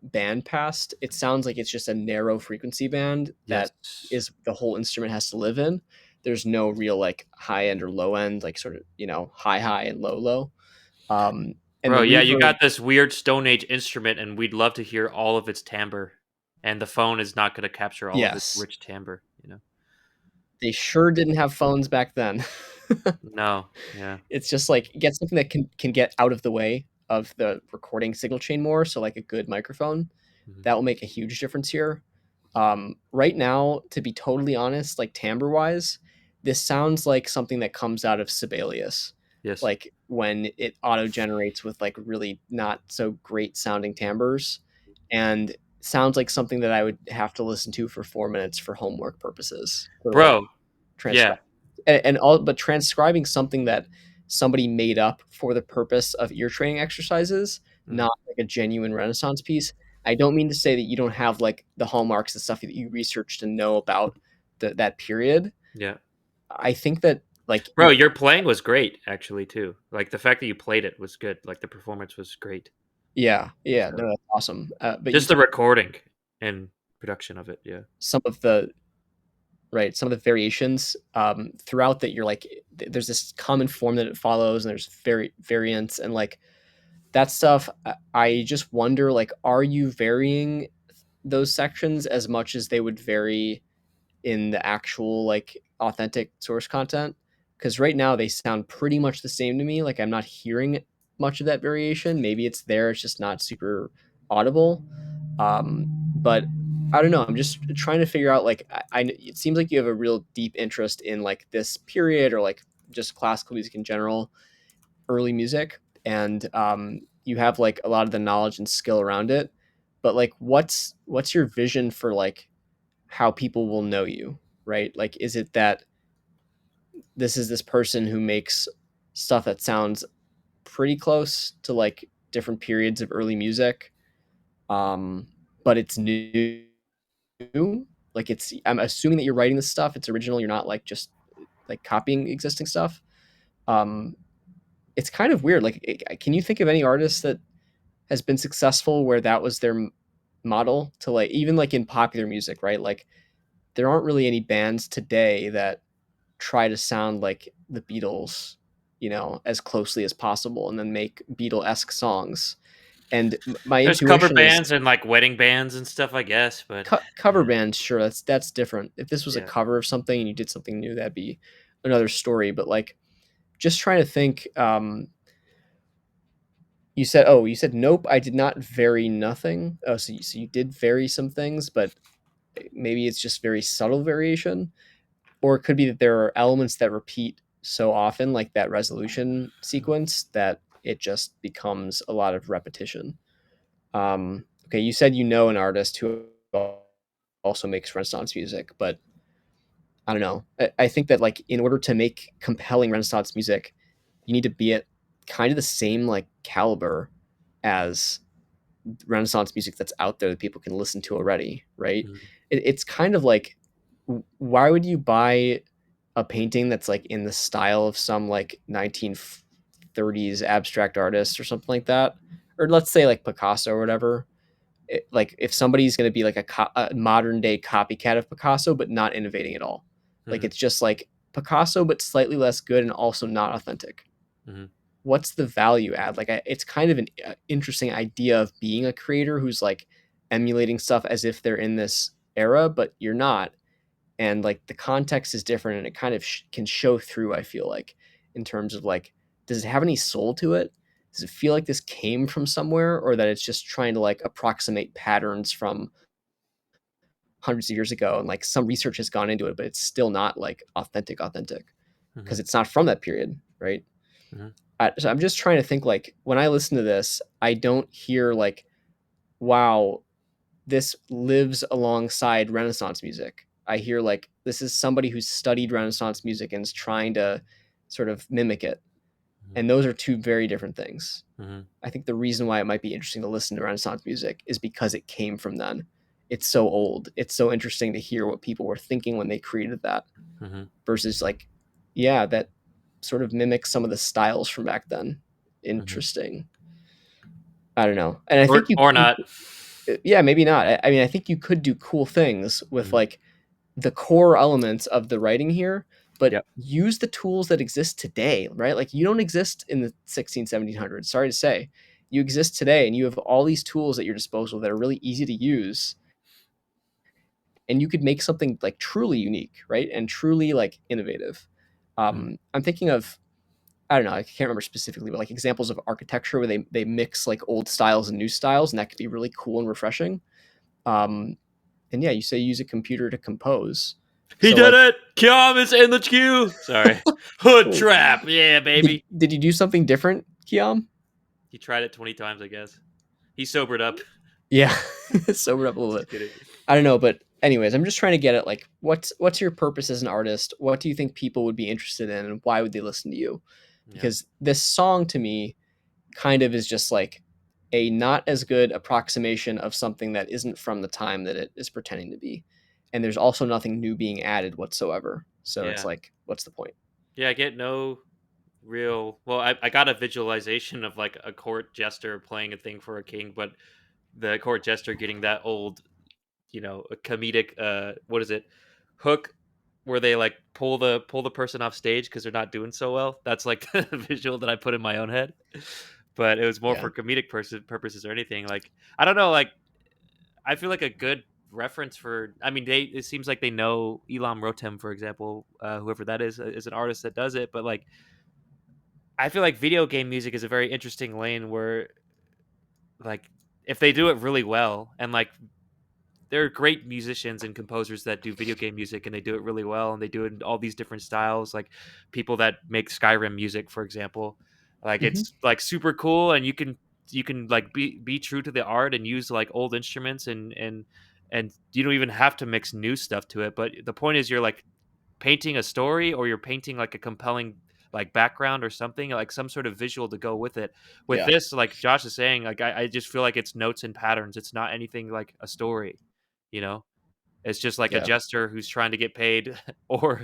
band passed, it sounds like it's just a narrow frequency band that Yes. is the whole instrument has to live in. There's no real like high end or low end, like sort of, high and low. And the Bro, yeah, you reverb, got this weird Stone Age instrument, and we'd love to hear all of its timbre, and the phone is not gonna capture all of its yes, rich timbre, you know? they sure didn't have phones back then. No. Yeah. It's just like get something that can get out of the way of the recording signal chain more. So like a good microphone, Mhm. that will make a huge difference here. Right now, to be totally honest, like timbre wise, this sounds like something that comes out of Sibelius. Yes. Like when it auto generates with like really not so great sounding timbres, and sounds like something that I would have to listen to for 4 minutes for homework purposes for like Bro, yeah. transcribe and all, but transcribing something that somebody made up for the purpose of ear training exercises, Mhm. not like a genuine Renaissance piece. I don't mean to say that you don't have like the hallmarks and stuff that you researched and know about that period. Yeah. I think that like Bro, your playing was great, actually, too. Like, the fact that you played it was good, like, the performance was great. yeah, So no, that's awesome. But you just the recording and production of it, yeah. some of the right some of the variations throughout that you're like there's this common form that it follows and there's variants and like that stuff. I just wonder like are you varying those sections as much as they would vary in the actual like authentic source content? Because right now they sound pretty much the same to me. Like I'm not hearing much of that variation. Maybe it's there, it's just not super audible. But I don't know. I'm just trying to figure out like it seems like you have a real deep interest in like this period or like just classical music in general, early music, and you have like a lot of the knowledge and skill around it. But like, what's your vision for like how people will know you, right? Like, is it that this is this person who makes stuff that sounds pretty close to like different periods of early music, but it's new? Like, I'm assuming that you're writing this stuff. It's original. You're not like just like copying existing stuff. Um, it's kind of weird. Like, can you think of any artist that has been successful where that was their model to like even like in popular music, right? Like there aren't really any bands today that try to sound like the Beatles, as closely as possible and then make Beatle-esque songs. And my There's cover intuition is bands and, like, wedding bands and stuff, I guess, but cover yeah, bands, sure, that's different. If this was a yeah. cover of something and you did something new, that'd be another story. But like just trying to think, you said nope, I did not vary nothing. Oh, so you did vary some things, but maybe it's just very subtle variation, or it could be that there are elements that repeat so often, like that resolution sequence, that it just becomes a lot of repetition. Okay, you said an artist who also makes Renaissance music, but I don't know. I think that like in order to make compelling Renaissance music, you need to be at kind of the same like caliber as Renaissance music that's out there that people can listen to already, right? Mhm. It's kind of like, why would you buy a painting that's like in the style of some like 1930s abstract artist or something like that, or let's say like Picasso or whatever? Like if somebody's going to be like a modern day copycat of Picasso but not innovating at all, like Mhm. it's just like Picasso but slightly less good and also not authentic. Mhm. What's the value add? Like it's kind of an interesting idea of being a creator who's like emulating stuff as if they're in this era, but you're not. And like the context is different, and it kind of can show through. I feel like in terms of like, does it have any soul to it? Does it feel like this came from somewhere, or that it's just trying to like approximate patterns from hundreds of years ago, and like some research has gone into it, but it's still not like authentic because Mhm. it's not from that period, right? Mhm. So I'm just trying to think like when I listen to this, I don't hear like, wow, this lives alongside Renaissance music. I hear like this is somebody who's studied Renaissance music and is trying to sort of mimic it. Mhm. And those are two very different things. Mhm. I think the reason why it might be interesting to listen to Renaissance music is because it came from then. It's so old. It's so interesting to hear what people were thinking when they created that Mhm. versus like, yeah, that sort of mimics some of the styles from back then. Mhm. Interesting. I don't know. And I think or not. yeah, maybe not. I mean, I think you could do cool things with Mhm. like the core elements of the writing here, but Yep. use the tools that exist today, right? Like you don't exist in the 1700s. Sorry to say. You exist today and you have all these tools at your disposal that are really easy to use, and you could make something like truly unique, right? And truly like innovative. Mm. I'm thinking of, I don't know, I can't remember specifically, but like examples of architecture where they mix like old styles and new styles, and that could be really cool and refreshing. Um, and yeah, you say use a computer to compose. He So did like, it. Kiam is in the queue. Sorry. Hood trap. Yeah, baby. did you do something different, Kiam? He tried it 20 times, I guess. He sobered up. Yeah, sobered up a little Just bit. kidding. I don't know, but anyways, I'm just trying to get at like what's your purpose as an artist? What do you think people would be interested in, and why would they listen to you? Yeah. Because this song to me kind of is just like a not as good approximation of something that isn't from the time that it is pretending to be. And there's also nothing new being added whatsoever. So it's Yeah. like, what's the point? Yeah, I get no real. Well, I got a visualization of like a court jester playing a thing for a king, but the court jester getting that old, a comedic, what is it, hook, where they like pull the person off stage because they're not doing so well. That's like the visual that I put in my own head. But it was more Yeah. for comedic purposes or anything. Like I don't know, like I feel like a good reference for. I mean, it seems like they know Elam Rotem, for example, whoever that is an artist that does it. But like I feel like video game music is a very interesting lane where like if they do it really well and like there are great musicians and composers that do video game music and they do it really well and they do it in all these different styles, like people that make Skyrim music, for example. Like Hmm. it's like super cool and you can like be true to the art and use like old instruments and you don't even have to mix new stuff to it, but the point is you're like painting a story or you're painting like a compelling like background or something, like some sort of visual to go with it. With Yeah. this, like Josh is saying, like I just feel like it's notes and patterns. It's not anything like a story, you know? It's just like a Yeah. jester who's trying to get paid or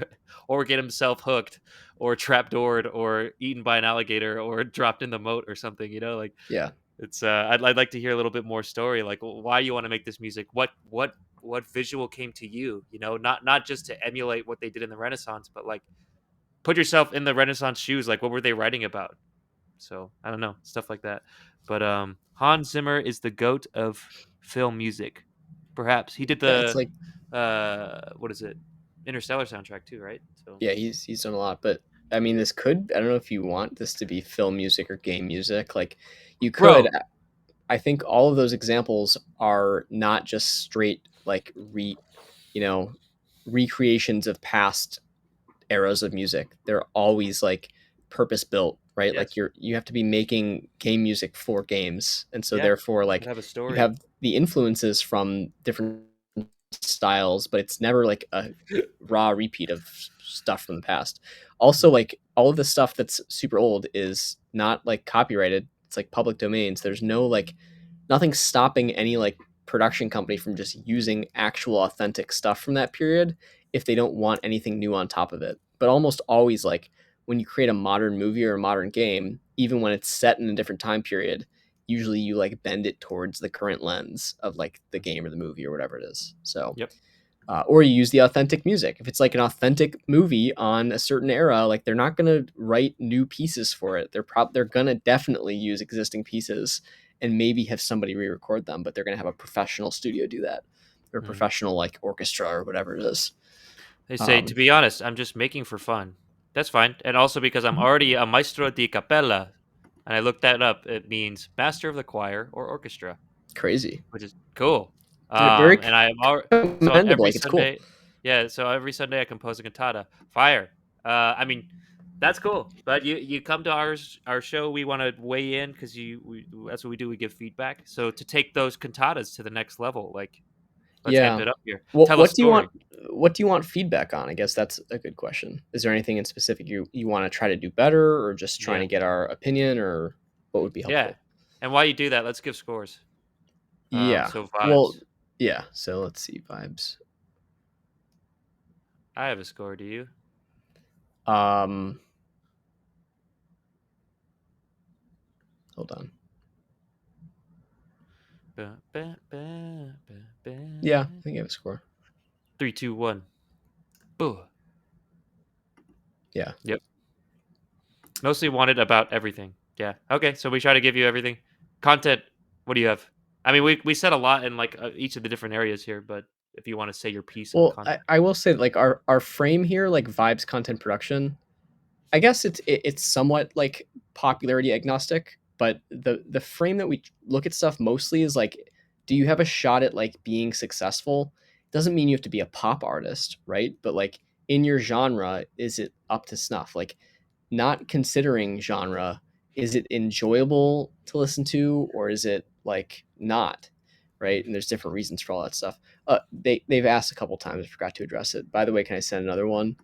get himself hooked or trapdoored or eaten by an alligator or dropped in the moat or something, like Yeah. it's I'd like to hear a little bit more story, like why you want to make this music, what visual came to you, not just to emulate what they did in the Renaissance, but like put yourself in the Renaissance shoes, like what were they writing about? So I don't know, stuff like that. But Hans Zimmer is the goat of film music. Perhaps he did Yeah. It's the like, what is it? Interstellar soundtrack too, right? So yeah, he's done a lot, but I mean, this could, I don't know if you want this to be film music or game music. Like you could, bro, I think all of those examples are not just straight like you know, recreations of past eras of music. They're always like purpose built, right? Like yes, you have to be making game music for games. And so yeah, therefore would like have a you story. have the influences from different styles, but it's never like a raw repeat of stuff from the past. Also, Mm, like all of the stuff that's super old is not like copyrighted. It's like public domains. There's no like nothing stopping any like production company from just using actual authentic stuff from that period if they don't want anything new on top of it. But almost always like when you create a modern movie or a modern game, even when it's set in a different time period, usually you like bend it towards the current lens of like the mm, game or the movie or whatever it is. So yep. or you use the authentic music. If it's like an authentic movie on a certain era, like they're not gonna write new pieces for it. They're gonna definitely use existing pieces and maybe have somebody re-record them, but they're gonna have a professional studio do that or a Mhm. professional like orchestra or whatever it is. They say, to Um, be honest, I'm just making for fun. That's fine. And also because I'm already a maestro di cappella, and I looked that up. It means master of the choir or orchestra, Crazy, which is cool. very And I'm so commendable. every Like it's cool. Sunday, yeah. So every Sunday I compose a cantata. Fire. I mean, that's cool. But you come to our show, we want to weigh in because that's what we do. We give feedback. So to take those cantatas to the next level, like let's amp Yeah. it up here. What Tell a what do you want? story. What do you want feedback on? I guess that's a good question. Is there anything in specific you want to try to do better, or just trying Yeah, to get our opinion, or what would be yeah. helpful? And while you do that, let's give scores. Yeah. So Well, vibes. yeah. So let's see vibes. I have a score. Do you? Um, hold on. Yeah, I think I have a score. 3, 2, 1. Boo. Yeah. Yep. Mostly wanted about everything. Yeah. Okay. So we try to give you everything. Content. What do you have? I mean, we said a lot in like each of the different areas here, but if you want to say your piece on Well, I, content, I will say like our frame here, like vibes content production, I guess it's somewhat like popularity agnostic, but the frame that we look at stuff mostly is like, do you have a shot at like being successful? Doesn't mean you have to be a pop artist, right? But like in your genre, is it up to snuff? Like not considering genre, is it enjoyable to listen to or is it like not? Right. And there's different reasons for all that stuff. They've asked a couple times, I forgot to address it. By the way, can I send another one?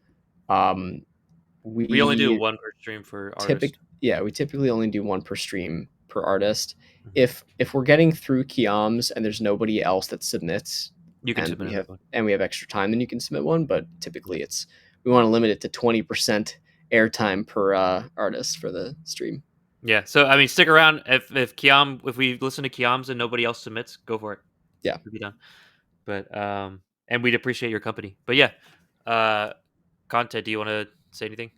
Um, we only do we one per stream for artists. we typically only do one per stream per artist. Mhm. If we're getting through Kiams and there's nobody else that submits, You can and submit another one. we have extra time, then you can submit one. But typically, it's we want to limit it to 20% airtime per artist for the stream. Yeah. So I mean, stick around. If we listen to Kiams and nobody else submits, go for it. Yeah. We'll be done. But and we'd appreciate your company. But yeah, uh, content. Do you want to say anything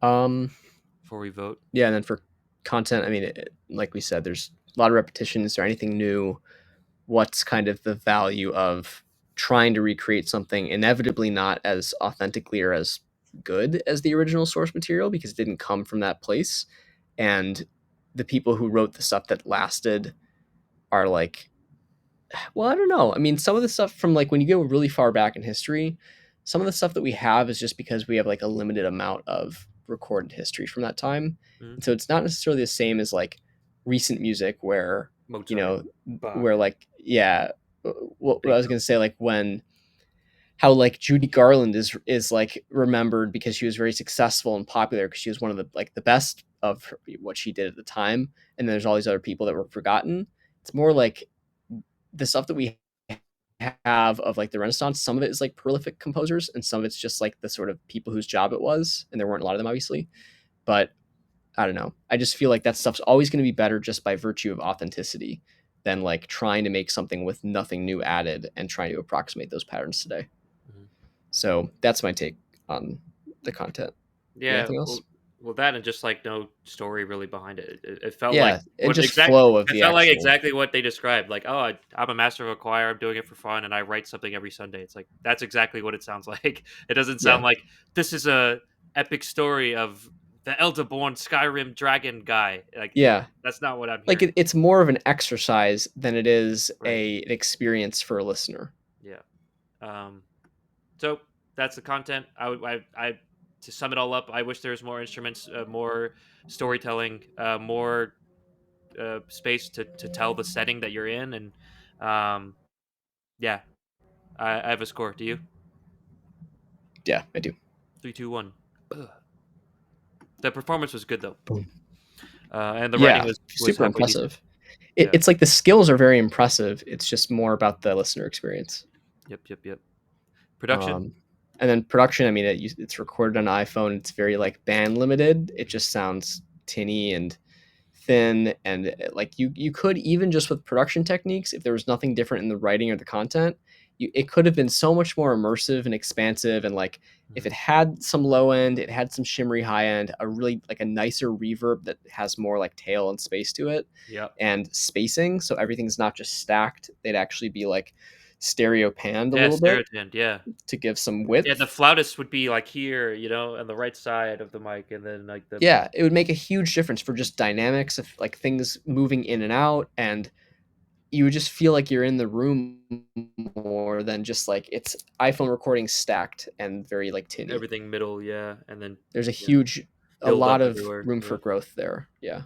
Um. before we vote? Yeah, and then for content, I mean, like we said, there's a lot of repetition. Is there anything new? What's kind of the value of trying to recreate something inevitably not as authentically or as good as the original source material because it didn't come from that place, and the people who wrote the stuff that lasted are like, well, I don't know. I mean, some of the stuff from like when you go really far back in history, some of the stuff that we have is just because we have like a limited amount of recorded history from that time. Mhm. And so it's not necessarily the same as like recent music where, you Mozart, know, Bach, where like, yeah, what I was Beethoven. going to say, like when, how like Judy Garland is like remembered because she was very successful and popular because she was one of the like the best of what she did at the time. And there's all these other people that were forgotten. It's more like the stuff that we have of like the Renaissance, some of it is like prolific composers, and some of it's just like the sort of people whose job it was, and there weren't a lot of them, obviously. But I don't know. I just feel like that stuff's always going to be better just by virtue of authenticity than like trying to make something with nothing new added and trying to approximate those patterns today. Mhm. So that's my take on the content. You got Yeah, anything else? well, that and just like no story really behind it. It felt like Yeah, and just flow of It the felt like actual. exactly what they described. Like, oh, I'm a master of a choir. I'm doing it for fun, and I write something every Sunday. It's like that's exactly what it sounds like. It doesn't Yeah, sound like this is a epic story of the Elderborn Skyrim dragon guy. Like yeah. that's not what I'm Like hearing. it's more of an exercise than it is Right? an experience for a listener. Yeah. Um. So that's the content. To sum it all up, I wish there was more instruments, more storytelling, more space to tell the setting that you're in, and um, yeah, I have a score. Do you? Yeah, I do. 3, 2, 1. Ugh. The performance was good though, Boom. and the writing Yeah, was super halfway decent. impressive. Yeah. It's like the skills are very impressive. It's just more about the listener experience. Yep. Yep. Yep. Production. Um, and then production. I mean, it's recorded on iPhone. It's very like band limited. It just sounds tinny and thin, and like you could even just with production techniques, if there was nothing different in the writing or the content, it could have been so much more immersive and expansive. And like if Mhm. it had some low end, it had some shimmery high end, a really like a nicer reverb that has more like tail and space to it Yep. and spacing, so everything's not just stacked. They'd actually be like stereo panned a Yeah. little bit Stereotand. Yeah. to give some Yeah. The width. flautist would be like here, on the right side of the mic, and then like the Yeah, it would make a huge difference for just dynamics of like things moving in and out, and you would just feel like you're in the room more than just like it's iPhone recording stacked and very like tinny. everything middle. Yeah, and then There's yeah, a build up lot of everywhere. room Yeah. for growth there. Yeah.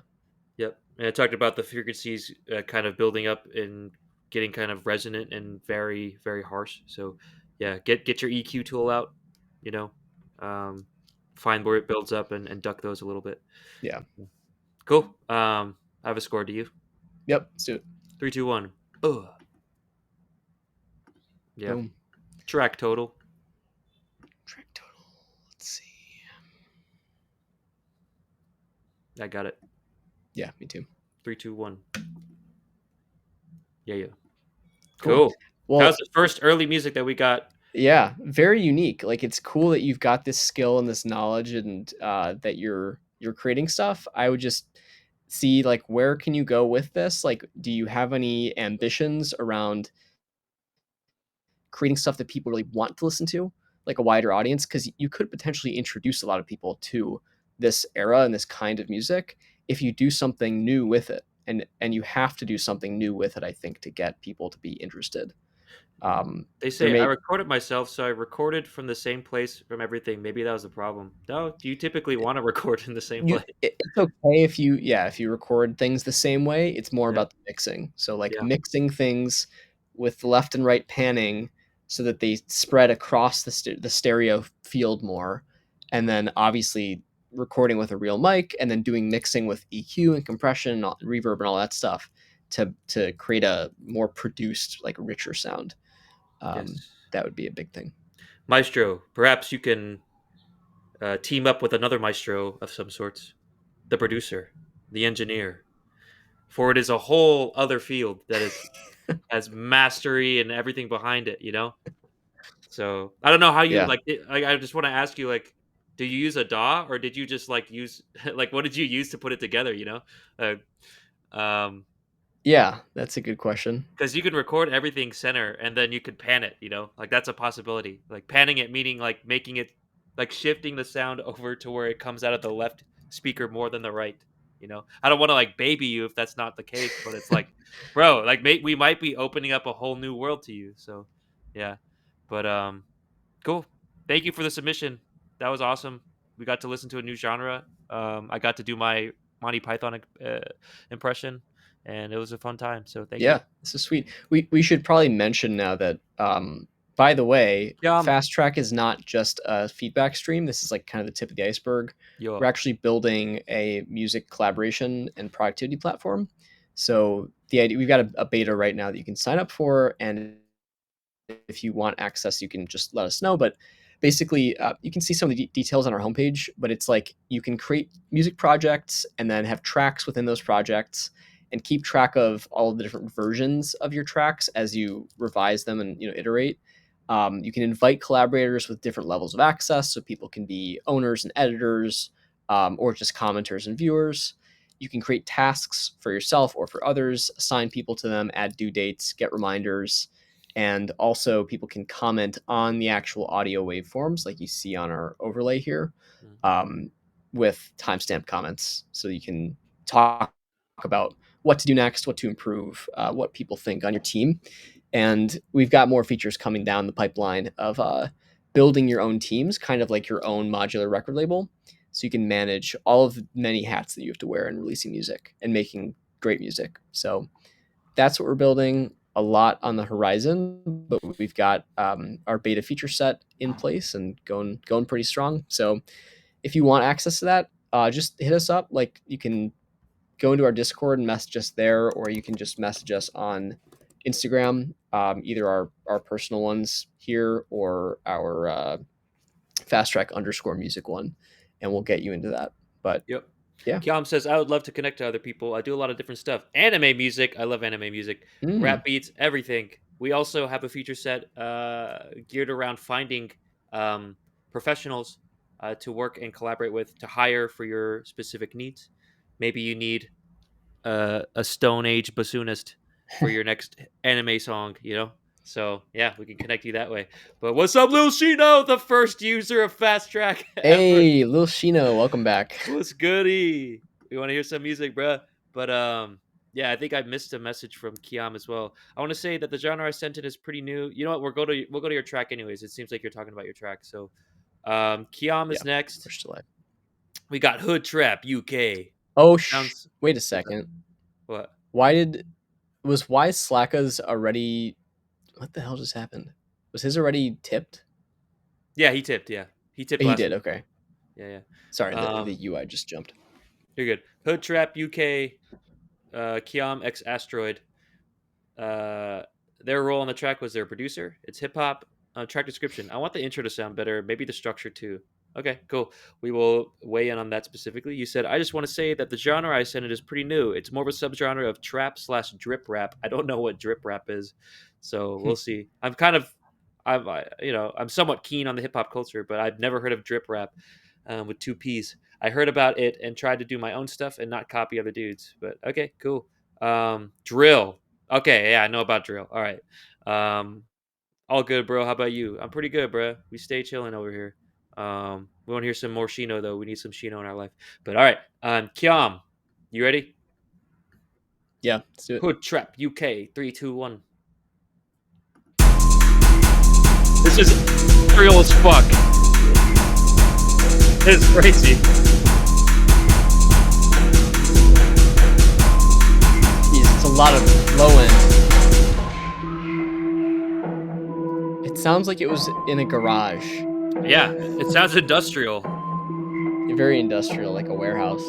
Yep. And I talked about the frequencies kind of building up and getting kind of resonant and very, very harsh. So, yeah, get your EQ tool out. You know, um, find where it builds up and duck those a little bit. Yeah. Cool. I have a score. Do you? Yep. Let's do it. 3, 2, 1. Ugh. Yeah. Boom. Track total. Track total. Let's see. I got it. Yeah, me too. 3, 2, 1. Yeah, yeah. Cool. Cool. That was Well, the first early music that we got. yeah, very unique. Like it's cool that you've got this skill and this knowledge and that you're creating stuff. I would just see like where can you go with this? Like do you have any ambitions around creating stuff that people really want to listen to, like a wider audience, because you could potentially introduce a lot of people to this era and this kind of music if you do something new with it. And you have to do something new with it, I think, to get people to be interested. Yeah. They There say I may recorded myself, so I recorded from the same place from everything. Maybe that was the problem. No, do you typically want to record in the same you place? it's okay if you yeah if you record things the same way. It's more Yeah, about the mixing, so like yeah, mixing things with left and right panning so that they spread across the stereo field more, and then obviously recording with a real mic and then doing mixing with EQ and compression and reverb and all that stuff to create a more produced, like, richer sound. yes. That would be a big thing. Maestro, perhaps you can team up with another maestro of some sorts, the producer, the engineer, for it is a whole other field that is has mastery and everything behind it. So I don't know how you Yeah. like. I just want to ask you, like, do you use a DAW or did you just like use like what did you use to put it together? Um, Yeah, that's a good question. because you can record everything center and then you could pan it. Like that's a possibility. Like panning it, meaning like making it like shifting the sound over to where it comes out of the left speaker more than the right. I don't want to like baby you if that's not the case, but it's like, bro, like we might be opening up a whole new world to you. So, yeah, but cool. Thank you for the submission. That was awesome. We got to listen to a new genre. I got to do my Monty Python impression, and it was a fun time. So thank you. Yeah, this is sweet. We should probably mention now that, by the way, Yeah, Fast Track is not just a feedback stream. This is like kind of the tip of the iceberg. We're yo, actually building a music collaboration and productivity platform. So the idea we've got a beta right now that you can sign up for, and if you want access, you can just let us know. But basically, you can see some of the details on our homepage. But it's like you can create music projects and then have tracks within those projects, and keep track of all of the different versions of your tracks as you revise them and iterate. You can invite collaborators with different levels of access, so people can be owners and editors, or just commenters and viewers. You can create tasks for yourself or for others, assign people to them, add due dates, get reminders, and also people can comment on the actual audio waveforms like you see on our overlay here, mm, um, with timestamp comments, so you can talk about what to do next, what to improve, what people think on your team. And we've got more features coming down the pipeline of building your own teams, kind of like your own modular record label, so you can manage all of the many hats that you have to wear in releasing music and making great music. So that's what we're building. A lot on the horizon, but we've got our beta feature set in place and going pretty strong. So if you want access to that, just hit us up. Like you can go into our Discord and message us there, or you can just message us on Instagram, either our personal ones here or our fast track underscore music one, and we'll get you into that. But yep. yeah, Kiam says I would love to connect to other people. I do a lot of different stuff. Anime music. I love anime music. mm, Rap beats. Everything. We also have a feature set geared around finding um, professionals to work and collaborate with to hire for your specific needs. Maybe you need a Stone Age bassoonist for your next anime song, So yeah, we can connect you that way. But what's up, Lil Shino, the first user of Fast Track ever? hey, Lil Shino, welcome back. What's goody? We want to hear some music, bruh. But yeah, I think I missed a message from Kiam as well. I want to say that the genre I sent in is pretty new. You know what? We'll go to your track anyways. It seems like you're talking about your track. So Kiam Yeah, is next. push to live. We got Hood Trap UK. Oh, Sounds wait a what's up? second. What? Why did was why Slacka's already? What the hell just happened? Was his already tipped? Yeah, he tipped. Yeah, he tipped He last did. week. Okay, Yeah, yeah. sorry, the Um, UI just jumped. you're good. Hood Trap UK, Kiam X Asteroid. Uh, their role on the track was their producer. It's hip hop. Track description. I want the intro to sound better. Maybe the structure too. Okay, cool. We will weigh in on that specifically. You said, I just want to say that the genre I sent it is pretty new. It's more of a subgenre of trap slash drip rap. I don't know what drip rap is, so we'll see. I'm somewhat keen on the hip hop culture, but I've never heard of drip rap with two P's. I heard about it and tried to do my own stuff and not copy other dudes. But okay, cool. Drill. Okay, yeah, I know about drill. All right. Um, all good, bro. How about you? I'm pretty good, bro. We stay chilling over here. We want to hear some more Shino though. We need some Shino in our life. But all right, Kiam, you ready? Yeah, let's do it. Hood Trap UK 3, 2, 1. This is real as fuck. It's crazy. Jeez, it's a lot of low end. It sounds like it was in a garage. Yeah, it sounds industrial. Very industrial, like a warehouse.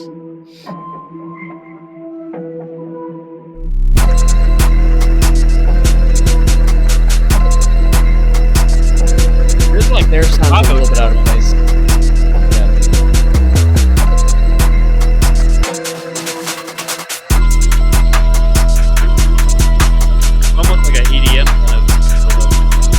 This is like There sounds a little bit out of place. Yeah. almost like an EDM kind of.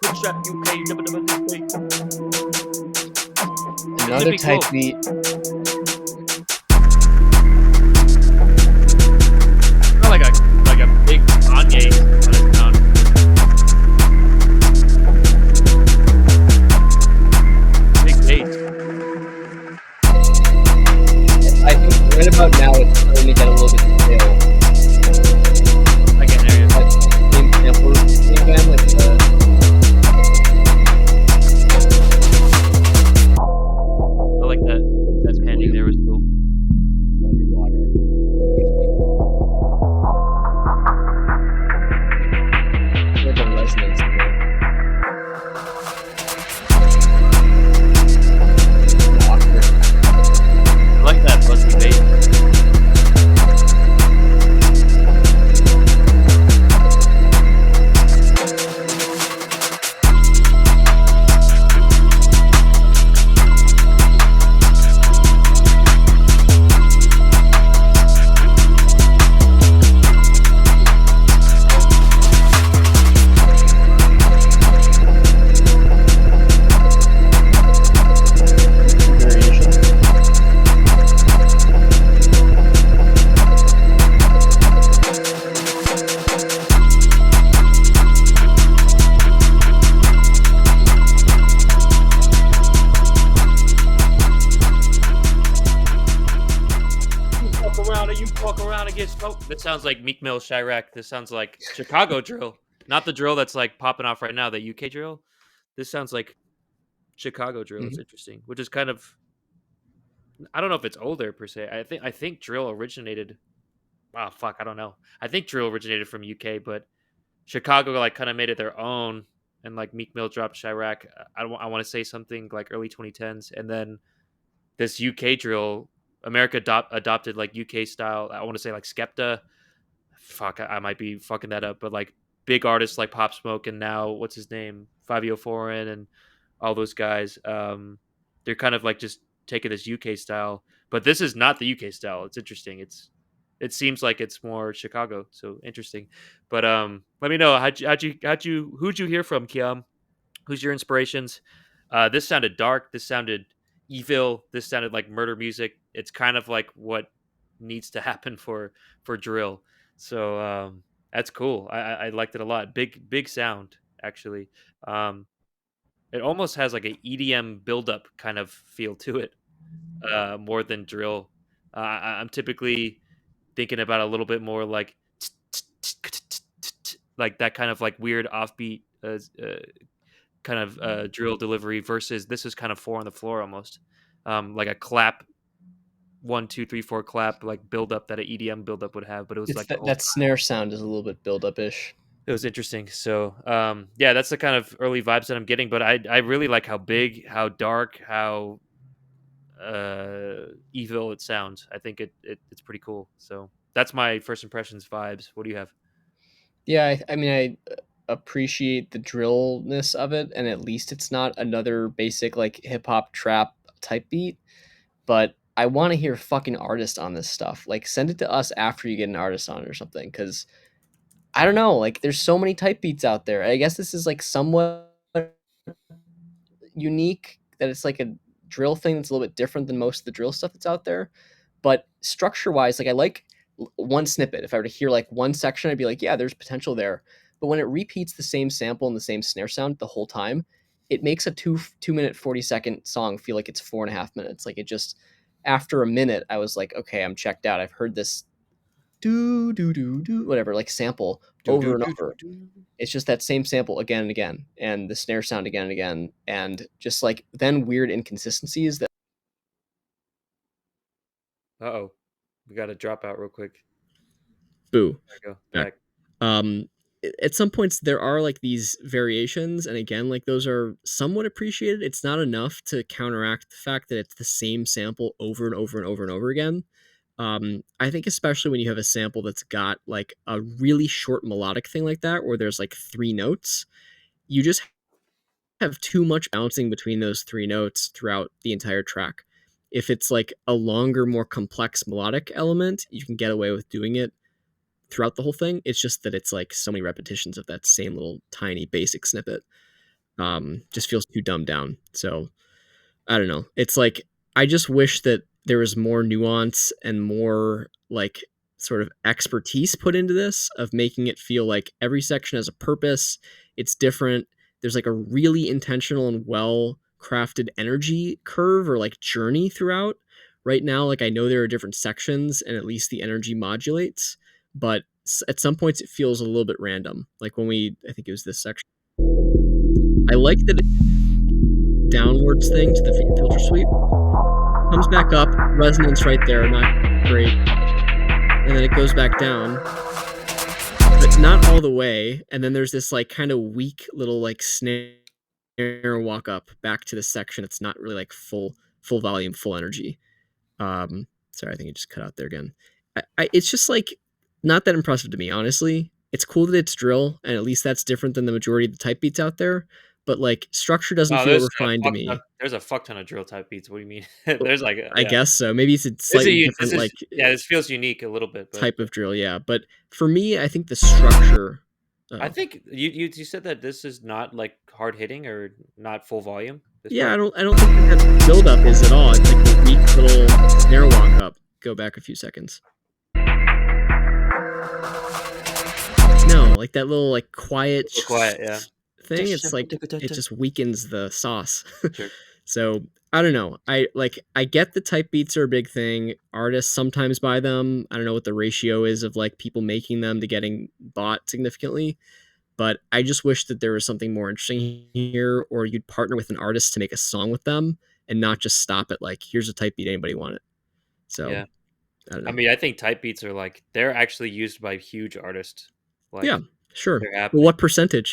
Hood Trap UK. Another be type cool. beat. Not like a big Kanye kind of sound. Big bass. I think right about now it's starting to get a little bit stale. I can't hear you. Like same sample again, like I like that. That panning there was cool. underwater. Like a resonance in there. Awkward. I like that fuzzy bass. Variation. You walk around and get smoked. This sounds like Meek Mill, Chirac. This sounds like Chicago drill, not the drill that's like popping off right now. The UK drill. This sounds like Chicago drill. It's Mhm. interesting, which is kind of. I don't know if it's older per se. I think drill originated. Oh fuck, I don't know. I think drill originated from UK, but Chicago like kind of made it their own, and like Meek Mill dropped Chirac. I want to say something like early 2010s, and then this UK drill, America adopted like UK style. I want to say like Skepta. Fuck, I might be fucking that up, but like big artists like Pop Smoke and now what's his name, 504 and all those guys. They're kind of like just taking this UK style, but this is not the UK style. It's interesting. It seems like it's more Chicago, so interesting. But let me know who'd you hear from, Kiam? Who's your inspirations? This sounded dark. This sounded evil. This sounded like murder music. It's kind of like what needs to happen for drill. So that's cool. I liked it a lot. Big sound actually. Um, it almost has like a EDM buildup kind of feel to it, more than drill. I'm typically thinking about a little bit more like that kind of like weird offbeat kind of drill delivery versus this is kind of four on the floor almost, like a clap, 1 2 3 4 clap like build up that an EDM build up would have, but it was It's like the that, whole that snare sound is a little bit build up ish. it was interesting. So yeah, that's the kind of early vibes that I'm getting, but I really like how big, how dark, how evil it sounds. I think it's pretty cool. So that's my first impressions vibes. What do you have? Yeah, I mean, I appreciate the drillness of it, and at least it's not another basic like hip hop trap type beat. But I want to hear fucking artist on this stuff. Like, send it to us after you get an artist on it or something, because I don't know. Like, there's so many type beats out there. I guess this is like somewhat unique that it's like a drill thing that's a little bit different than most of the drill stuff that's out there. But structure wise, like I like one snippet. If I were to hear like one section, I'd be like, yeah, there's potential there. But when it repeats the same sample and the same snare sound the whole time, it makes a 2 minute 40 second song feel like it's 4.5 minutes. Like it just after a minute, I was like, okay, I'm checked out. I've heard this do do do do whatever like sample Do, do, over and do, do, over. do. It's just that same sample again and again, and the snare sound again and again, and just like then weird inconsistencies that Uh-oh. We got to drop out real quick. boo There we go. back. Back. At some points there are like these variations, and again, like those are somewhat appreciated. It's not enough to counteract the fact that it's the same sample over and over and over and over again. I think especially when you have a sample that's got like a really short melodic thing like that, where there's like 3 notes, you just have too much bouncing between those 3 notes throughout the entire track. If it's like a longer, more complex melodic element, you can get away with doing it throughout the whole thing. It's just that it's like so many repetitions of that same little tiny basic snippet. Just feels too dumbed down. So I don't know. It's like I just wish that there was more nuance and more like sort of expertise put into this of making it feel like every section has a purpose. It's different. There's like a really intentional and well crafted energy curve or like journey throughout. Right now, like I know there are different sections and at least the energy modulates, but at some points it feels a little bit random. Like when I think it was this section. I like that downwards thing to the filter sweep comes back up, resonance right there, not great, and then it goes back down, but not all the way. And then there's this like kind of weak little like snare walk up back to the section. It's not really like full volume, full energy. Sorry, I think it just cut out there again. It's just like not that impressive to me, honestly. It's cool that it's drill, and at least that's different than the majority of the type beats out there. But like structure doesn't Oh, feel refined to me. there's a fuck ton of drill type beats. What do you mean? There's like I yeah. guess so. Maybe it's a This slightly is different like this feels unique a little bit, but type of drill, yeah. But for me, I think the structure. I Oh, think you said that this is not like hard hitting or not full volume. This yeah. part. I don't think that build up is at all. It's like the weak little snare walk up. Go back a few seconds. No, like that little like quiet So quiet, yeah. thing. It's like it just weakens the sauce. Sure. So I don't know. I get the type beats are a big thing. Artists sometimes buy them. I don't know what the ratio is of like people making them to getting bought significantly. But I just wish that there was something more interesting here, or you'd partner with an artist to make a song with them and not just stop at like, here's a type beat, anybody want it? So Yeah. I don't I know. mean, I think type beats are like they're actually used by huge artists. Yeah, Like sure. they're Well, happening.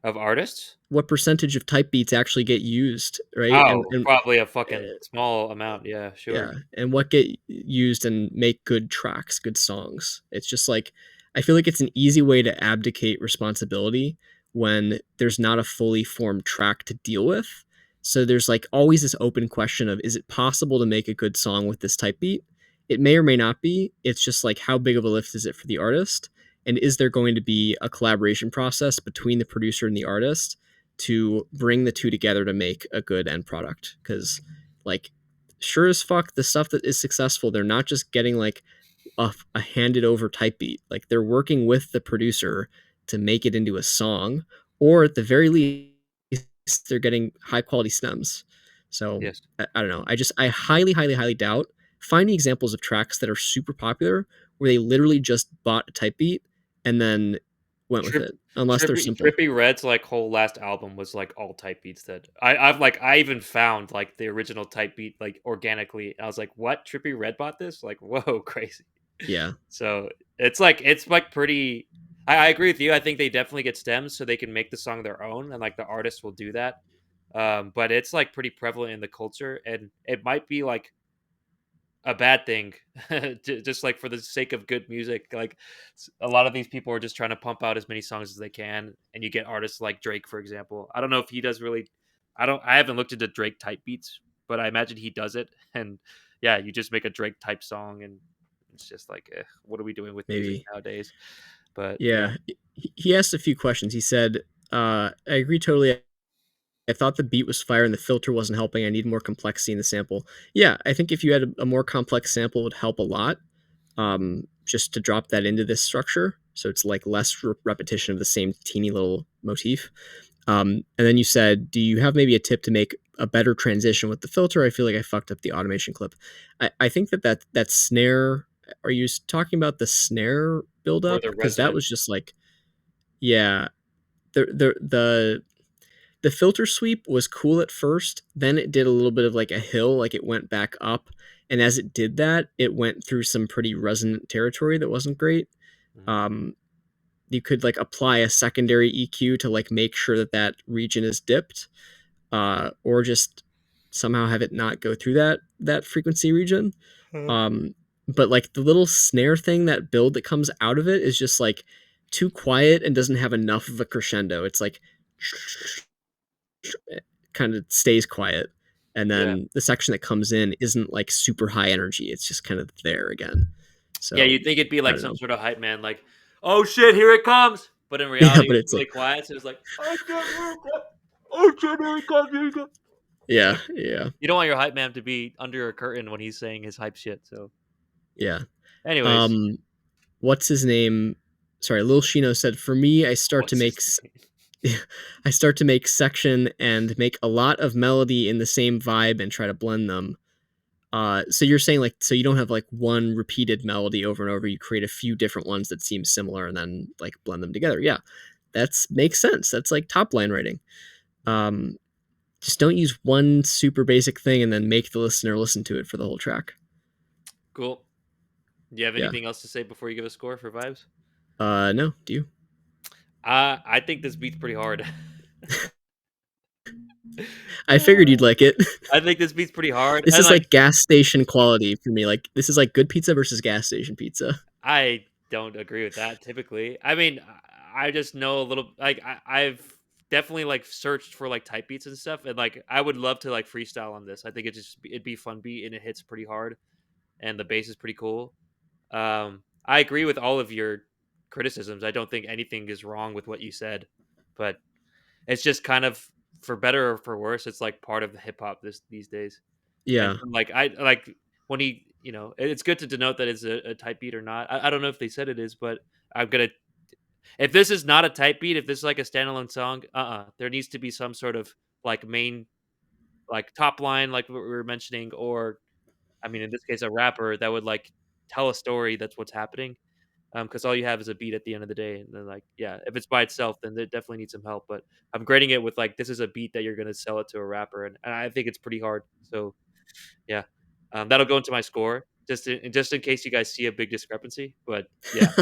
Of artists? what percentage of type beats actually get used, right? Oh, And probably a uh, fucking small amount. Yeah, yeah, sure. and what get used and make good tracks, good songs. It's just like I feel like it's an easy way to abdicate responsibility when there's not a fully formed track to deal with. So there's like always this open question of is it possible to make a good song with this type beat? It may or may not be. It's just like how big of a lift is it for the artist? And is there going to be a collaboration process between the producer and the artist to bring the two together to make a good end product? Because like sure as fuck the stuff that is successful, they're not just getting like a handed over type beat. Like they're working with the producer to make it into a song, or at the very least they're getting high quality stems. So Yes. I don't know. I highly doubt. Find me examples of tracks that are super popular where they literally just bought a type beat and then went with Trip it, unless they're simple. Trippy Red's, like, whole last album was, like, all type beats that I even found, like, the original type beat, like, organically. I was like, "What? Trippy Red bought this?" Like, "Whoa, crazy." Yeah. So, it's, like, pretty I agree with you, I think they definitely get stems so they can make the song their own, and, like, the artist will do that. But it's like pretty prevalent in the culture, and it might be like a bad thing, just like for the sake of good music. Like a lot of these people are just trying to pump out as many songs as they can, and you get artists like Drake, for example. I don't know if he does really. I haven't looked into Drake type beats, but I imagine he does it. And yeah, you just make a Drake type song, and it's just like, what are we doing with music Maybe. nowadays? But yeah, Yeah. He asked a few questions. He said, I agree totally. I thought the beat was fire and the filter wasn't helping. I need more complexity in the sample. Yeah, I think if you had a more complex sample, it would help a lot. Just to drop that into this structure, so it's like less repetition of the same teeny little motif. And then you said, do you have maybe a tip to make a better transition with the filter? I feel like I fucked up the automation clip. I think that snare. Are you talking about the snare or buildup? the Because that resonant. was just like, yeah, the filter sweep was cool at first. Then it did a little bit of like a hill, like it went back up. And as it did that, it went through some pretty resonant territory that wasn't great. Mhm. Um, you could like apply a secondary EQ to like make sure that that region is dipped, or just somehow have it not go through that frequency region. Um, but like the little snare thing, that build that comes out of it is just like too quiet and doesn't have enough of a crescendo. It's like kind of stays quiet, and Yeah, then the section that comes in isn't like super high energy. It's just kind of there again. yeah. So You'd think it'd be I like don't some know. sort of hype man, like, "Oh shit, here it comes!" But in Yeah, reality, it but was it's really like, quiet. So it was like, "Oh shit, here it comes! Oh shit, here it comes! Here it comes!" yeah, Like, yeah, you don't want your hype man to be under a curtain when he's saying his hype shit. So, yeah. anyways, Um, what's his name? Sorry, Lil Shino said, for me, what's his name? I start to make section and make a lot of melody in the same vibe and try to blend them. So you're saying like, so you don't have like one repeated melody over and over. You create a few different ones that seem similar and then like blend them together. Yeah, that's makes sense. That's like top line writing. Um, just don't use one super basic thing and then make the listener listen to it for the whole track. Cool. Do you have Yeah. anything else to say before you give a score for vibes? No, do you? I think this beat's pretty hard. I figured you'd like it. I think this beat's pretty hard, This and is like like gas station quality for me. Like this is like good pizza versus gas station pizza. I don't agree with that typically. I mean, I just know a little like I've definitely like searched for like type beats and stuff, and like I would love to like freestyle on this. I think it'd be a fun beat, and it hits pretty hard, and the bass is pretty cool. I agree with all of your criticisms. I don't think anything is wrong with what you said, but it's just kind of for better or for worse. It's like part of the hip hop these days. And Yeah. like I like when he, it's good to denote that it's a type beat or not. I don't know if they said it is, but I'm gonna if this is not a type beat, if this is like a standalone song, there needs to be some sort of like main like top line, like what we were mentioning, or I mean, in this case, a rapper that would like tell a story. That's what's happening. Because all you have is a beat at the end of the day, and then like, yeah, if it's by itself, then it definitely needs some help. But I'm grading it with like, this is a beat that you're gonna sell it to a rapper, and I think it's pretty hard. So yeah, that'll go into my score just in case you guys see a big discrepancy. But yeah,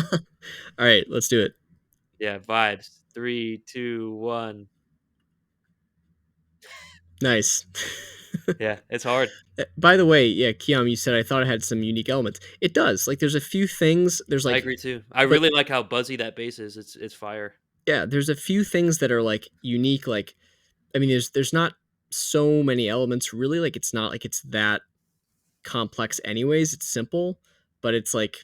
All right, let's do it. yeah, vibes. 3, 2, 1. Nice. Yeah, it's hard. By the way, yeah, Kiam, you said I thought it had some unique elements. It does. Like, there's a few things. There's I like, agree too. I but really like how buzzy that bass is. It's fire. yeah, there's a few things that are like unique. Like, I mean, there's not so many elements really. Like, it's not like it's that complex anyways. It's simple, but it's like,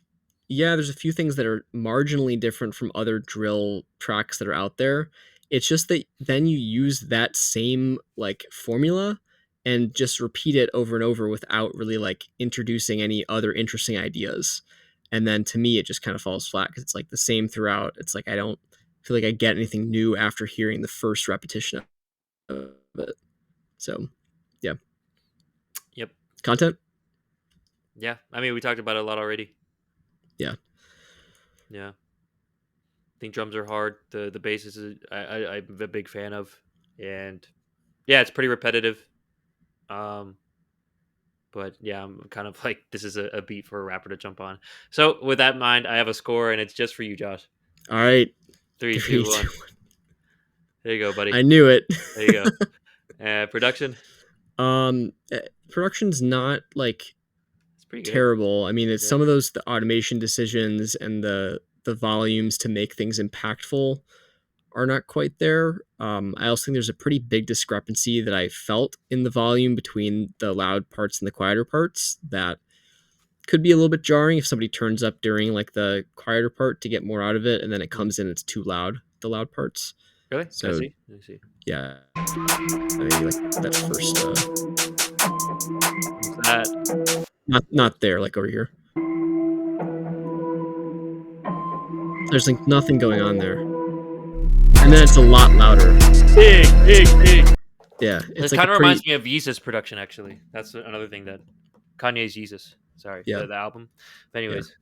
yeah, there's a few things that are marginally different from other drill tracks that are out there. It's just that then you use that same like formula and just repeat it over and over without really like introducing any other interesting ideas. And then to me, it just kind of falls flat because it's like the same throughout. It's like I don't feel like I get anything new after hearing the first repetition of it. So, yeah, Yep. content. Yeah. I mean, we talked about it a lot already. Yeah. Yeah. I think drums are hard. The bass is I'm a big fan of, and yeah, it's pretty repetitive. Um, but yeah, I'm kind of like this is a beat for a rapper to jump on. So with that in mind, I have a score, and it's just for you, Josh. All right. Three, two, Three, two. one. There you go, buddy. I knew it. There you go. Production. Production's not like It's pretty good. terrible. I mean, it's Yeah. some of those the automation decisions and the volumes to make things impactful are not quite there. I also think there's a pretty big discrepancy that I felt in the volume between the loud parts and the quieter parts that could be a little bit jarring if somebody turns up during like the quieter part to get more out of it, and then it comes in, it's too loud, the loud parts. Really? So Let me see. yeah, maybe like that first What's that? not there, like over here. There's like nothing going on there. And then it's a lot louder. Big. Yeah, It kind of reminds me of Yeezus production, actually. That's another thing that Kanye's Yeezus. Sorry, Yeah. the album. But anyways,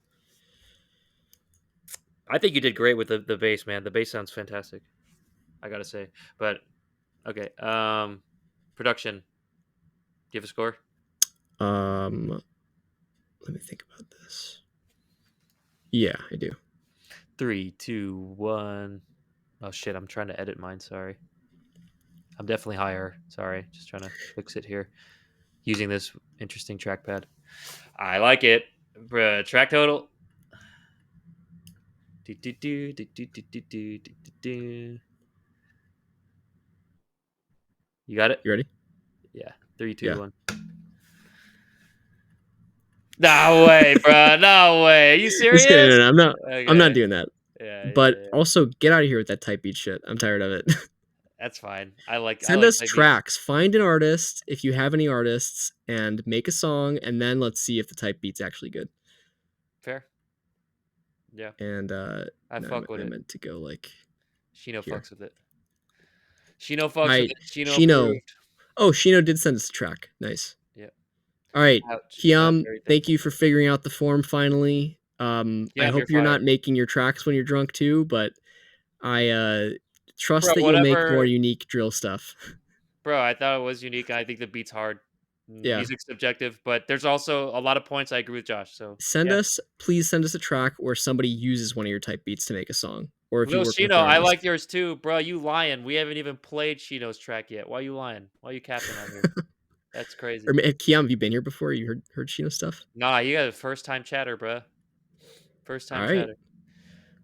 I think you did great with the bass, man. The bass sounds fantastic. I gotta say. But okay, production. Do you have a score? Let me think about this. Yeah, I do. 3, 2, 1. Oh shit! I'm trying to edit mine. Sorry. I'm definitely higher. Sorry, just trying to fix it here using this interesting trackpad. I like it. Track total. You got it? You ready? Yeah. 3, 2, Yeah. 1. No way, bro. No way. Are you serious? No, I'm not. Okay. I'm not doing that. Yeah. But also, get out of here with that type beat shit. I'm tired of it. That's fine. I like. Send I like us type beats. tracks. Find an artist if you have any artists, and make a song, and then let's see if the type beat's actually good. Fair. Yeah. And I fuck with it. I meant to go like. Shino here. fucks with it. Shino fucks with it. Shino. Approved. Oh, Shino did send us a track. Nice. Yeah. All right, Ouch. Kiam, thank you for figuring out the form finally. Yeah, I hope you're not making your tracks when you're drunk too, but I trust that you'll make more unique drill stuff. Bro, I thought it was unique. I think the beat's hard. Yeah. Music's subjective, but there's also a lot of points I agree with Josh. So please send us a track where somebody uses one of your type beats to make a song. Or if you work with Shino, I like yours too, bro. You lying. We haven't even played Shino's track yet. Why you lying? Why you capping out here? That's crazy. Or Kiam, have you been here before? You heard Shino stuff? Nah, you got a first time chatter, bro. First time chatter.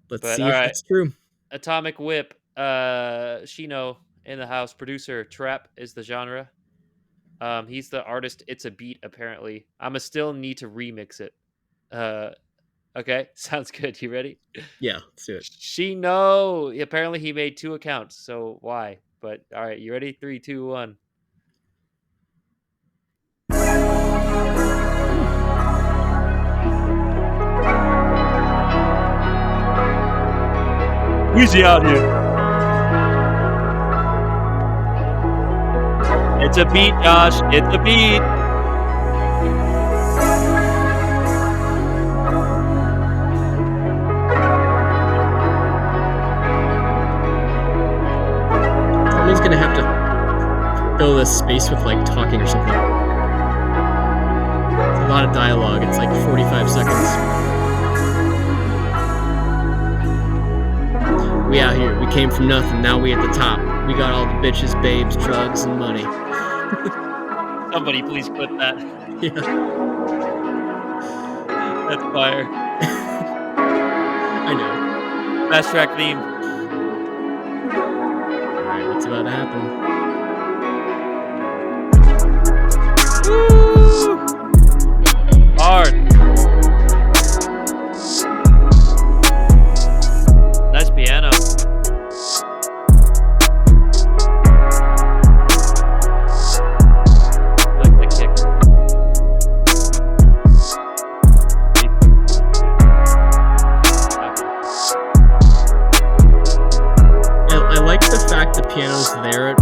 Let's see if that's true. Atomic Whip, Shino in the house. Producer, trap is the genre. He's the artist. It's a beat, apparently. I'ma still need to remix it. Okay, sounds good. You ready? Yeah, let's do it. Shino. Apparently, he made 2 accounts. So why? But all right, you ready? 3, 2, 1. Easy out here. It's a beat, Josh. It's a beat. Someone's gonna have to fill this space with like talking or something. It's a lot of dialogue. It's like 45 seconds. We out here. We came from nothing. Now we at the top. We got all the bitches, babes, drugs, and money. Somebody please clip that. Yeah. That's fire. I know. FastTrack theme. Alright, what's about to happen? Woo! Hard. Nice piano. Like the kick. I like the fact the piano's there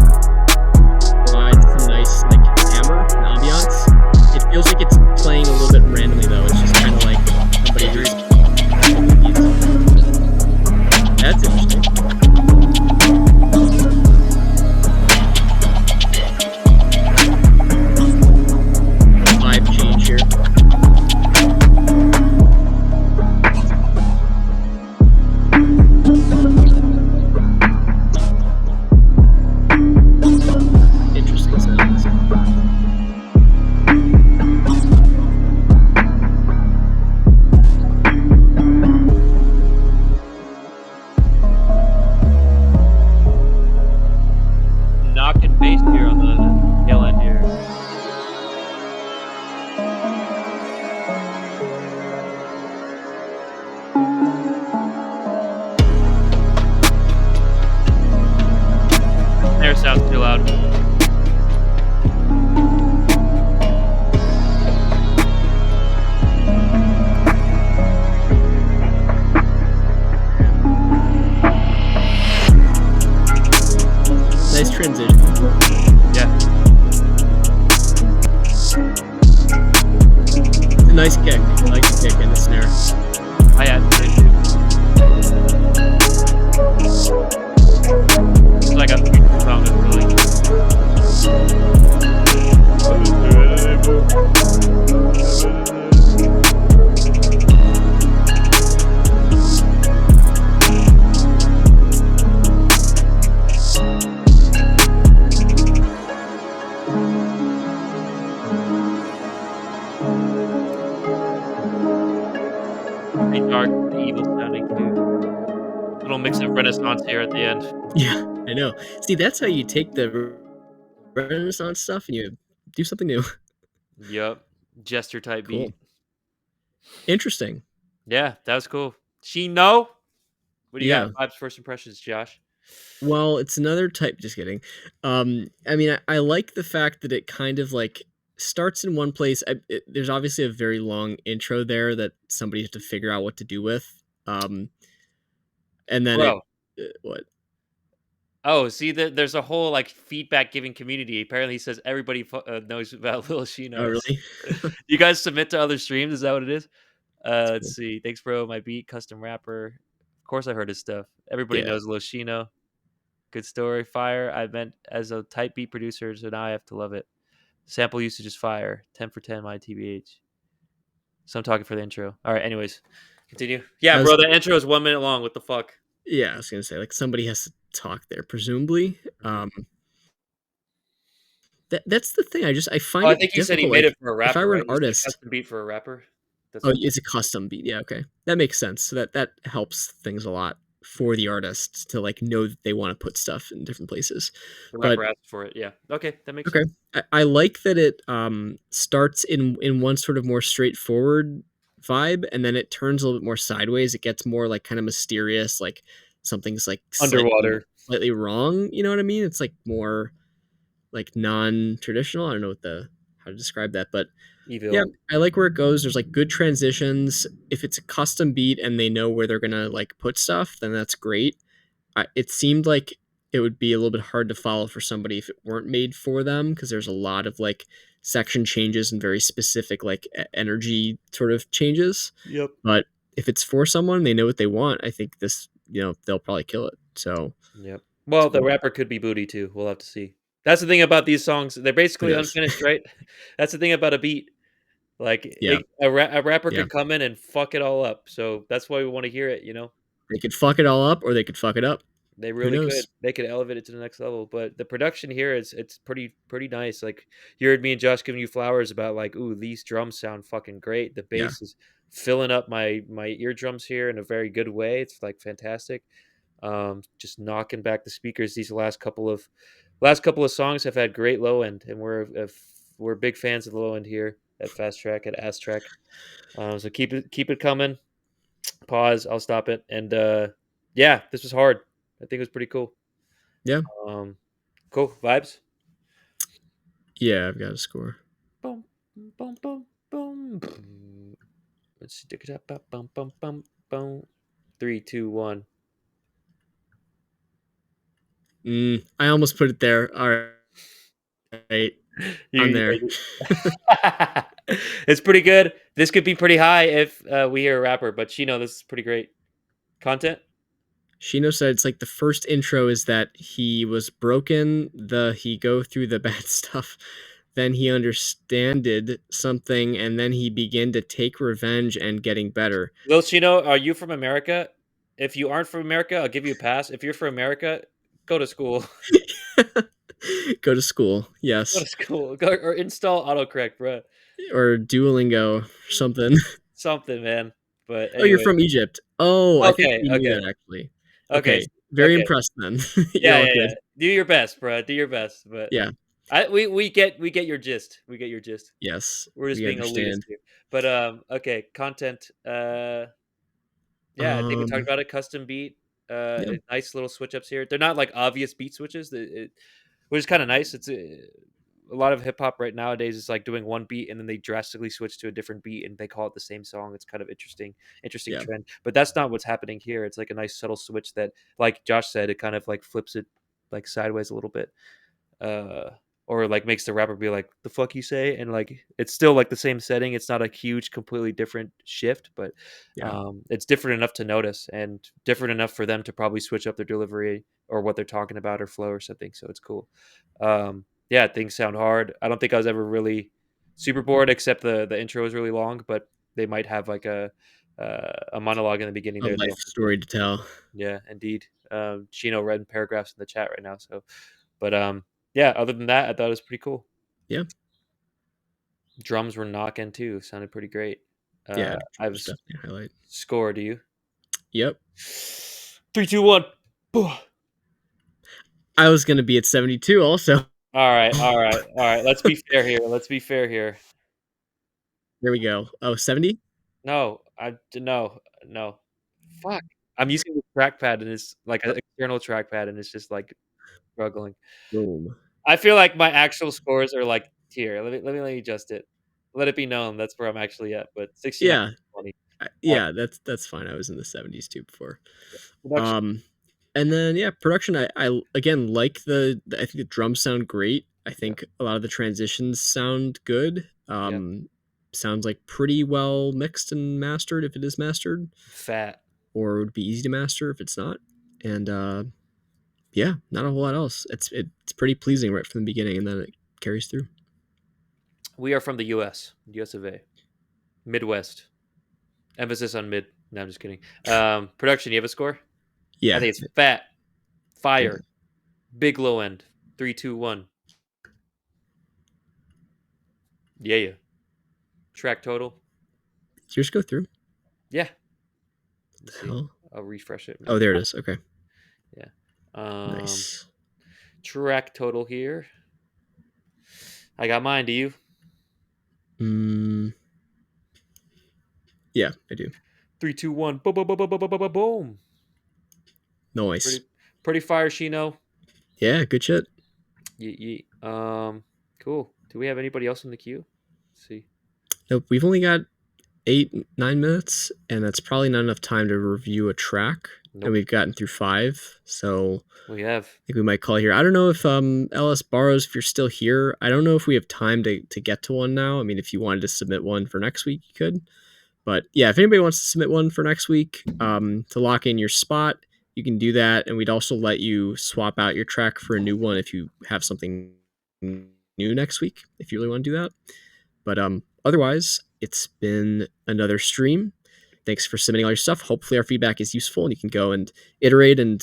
nice kick. I like the kick and the snare. I had to say too. It's like a future song that's really. Pretty dark, pretty evil sounding too. Little mix of Renaissance here at the end. Yeah, I know. See, that's how you take the Renaissance stuff and you do something new. Yup. Jester type Cool. beat. Interesting. Yeah, that was cool. She know. What do you got? Yeah. Vibes, first impressions, Josh. Well, it's another type. Just kidding. I mean, I like the fact that it kind of like starts in one place. There's obviously a very long intro there that somebody has to figure out what to do with. And then Bro. what? Oh, see, there's a whole like feedback giving community. Apparently, he says everybody knows about Lil Oh, Shino. really? You guys submit to other streams? Is that what it is? That's Let's cool. see. Thanks, bro. My beat, custom rapper. Of course, I heard his stuff. Everybody Yeah. knows Lil Shino. Good story. Fire. I meant as a type beat producer, so now I have to love it. Sample usage is fire. 10 for 10, my TBH. So I'm talking for the intro. All right, anyways. Continue. Yeah, I bro, was, the intro is 1 minute long. What the fuck? yeah, I was gonna say like somebody has to talk there, presumably. Mhm. That's the thing. I Oh, find I it think you said he difficult. made Like it for a if I rapper, were an right? You said artist, custom beat for a rapper? That's oh, what it's a custom beat. Yeah, okay, that makes sense. So that helps things a lot for the artists to like know that they want to put stuff in different places. the But rapper asked for it. Yeah. Okay, that makes okay, sense. I like that it starts in one sort of more straightforward vibe, and then it turns a little bit more sideways. It gets more like kind of mysterious, like something's like Underwater. slightly wrong. You know what I mean? It's like more like non-traditional. I don't know what the how to describe that, but yeah, Evil. I like where it goes. There's like good transitions. If it's a custom beat and they know where they're gonna like put stuff, then that's great. It seemed like it would be a little bit hard to follow for somebody if it weren't made for them because there's a lot of like section changes and very specific like energy sort of changes. Yep. But if it's for someone, they know what they want. I think this, they'll probably kill it. So Yep. it's Well, the cool. rapper could be booty too. We'll have to see. That's the thing about these songs. They're Who basically knows? unfinished, right? That's the thing about a beat. Like Yeah, a rapper yeah. could come in and fuck it all up. So that's why we want to hear it, you know? They could fuck it all up, or they could fuck it up. They Who really could. knows? They could elevate it to the next level. But the production here is it's pretty nice. Like you heard me and Josh giving you flowers about like, ooh, these drums sound fucking great. The Yeah, bass is filling up my eardrums here in a very good way. It's like fantastic. Just knocking back the speakers. These last couple of songs have had great low end, and we're big fans of the low end here at Fast Track at FastTrack. So keep it coming. Pause. I'll stop it. And yeah, this was hard. I think it was pretty cool. yeah, Um, cool vibes. yeah. I've got a score. Boom, boom, boom, boom. Boom. Let's stick it up. Boom, boom, boom, boom. 3, 2, 1. I almost put it there. All right, I'm You, there. it's pretty good. This could be pretty high if we hear a rapper, but Chino, this is pretty great content. Shino said it's like the first intro is that he was broken, he go through the bad stuff, then he understanded something, and then he began to take revenge and getting better. Lil Chino, are you from America? If you aren't from America, I'll give you a pass. If you're from America, go to school. Go to school, Go to yes, school. Go, or install autocorrect, bro. or Duolingo or something. Something, man. But Oh, you're anyway. from Egypt. Oh, I think Okay, we knew okay, that actually. okay, Okay, very okay. impressed then. You're Yeah, all yeah, good. yeah. Do your best, bro. Do your best. But Yeah. we get your gist. We get your gist. Yes, We're just we being elitist understand. here. But okay, content. Yeah, I think we talked Um, about it. Custom beat. yeah, Nice little switch ups here. They're not like obvious beat switches. Which is kind of nice. It's a lot of hip hop right nowadays is like doing one beat and then they drastically switch to a different beat and they call it the same song. It's kind of interesting yeah. trend. But that's not what's happening here. It's like a nice subtle switch that, like Josh said, it kind of like flips it like sideways a little bit. Uh, or like makes the rapper be like, "The fuck you say?" And like it's still like the same setting. It's not a huge, completely different shift, but Yeah. it's different enough to notice and different enough for them to probably switch up their delivery or what they're talking about or flow or something. So it's cool. Yeah, things sound hard. I don't think I was ever really super bored, except the intro is really long, but they might have like a monologue in the beginning A there. They life don't forget. story to tell. Yeah, indeed. Chino read in paragraphs in the chat right now. So, but yeah. Other than that, I thought it was pretty cool. Yeah. Drums were knocking too. Sounded pretty great. Yeah. I have a Drums definitely a highlight. score. Do you? Yep. 3, 2, 1. I was gonna be at 72 also. All right, all right, all right. Let's be fair here. Let's be fair here. There we go. Oh, 70? No, no. Fuck. I'm using the trackpad and it's like an external trackpad and it's just like struggling. Boom. I feel like my actual scores are like here. Let me adjust it. Let it be known that's where I'm actually at. But 69 Yeah. 20. Yeah, that's fine. I was in the 70s too before. Production. And then yeah, production. I again like I think the drums sound great. I Yeah, think a lot of the transitions sound good. yeah. Sounds like pretty well mixed and mastered if it is mastered, Fat. or it would be easy to master if it's not. And yeah, not a whole lot else. It's pretty pleasing right from the beginning, and then it carries through. We are from the US, US of A. Midwest. Emphasis on mid. No, I'm just kidding. Production, you have a score? I Yeah, think it's fat. good. Fire. Big low end. 3, 2, 1. Yeah. Track total. Did yours go through? Yeah. The Let's see. hell? I'll refresh it. Oh, there it is. Okay, Yeah. Um, nice. track total here. I got mine. Do you? Mm, yeah, I do. 3, 2, 1. Boom, boom, boom, boom, boom, boom, boom, boom. Nice. Pretty fire, Shino. Yeah, good shit. Yeet, yeet. Cool. Do we have anybody else in the queue? Let's see. Nope, we've only got 8 9 minutes, and that's probably not enough time to review a track. And Nope. we've gotten through 5, so We have. I think we might call here. I don't know if LS Barrows, if you're still here. I don't know if we have time to get to one now. I mean, if you wanted to submit one for next week, you could. But yeah, if anybody wants to submit one for next week to lock in your spot, you can do that. And we'd also let you swap out your track for a new one if you have something new next week, if you really want to do that. But otherwise, it's been another stream. Thanks for submitting all your stuff. Hopefully, our feedback is useful and you can go and iterate and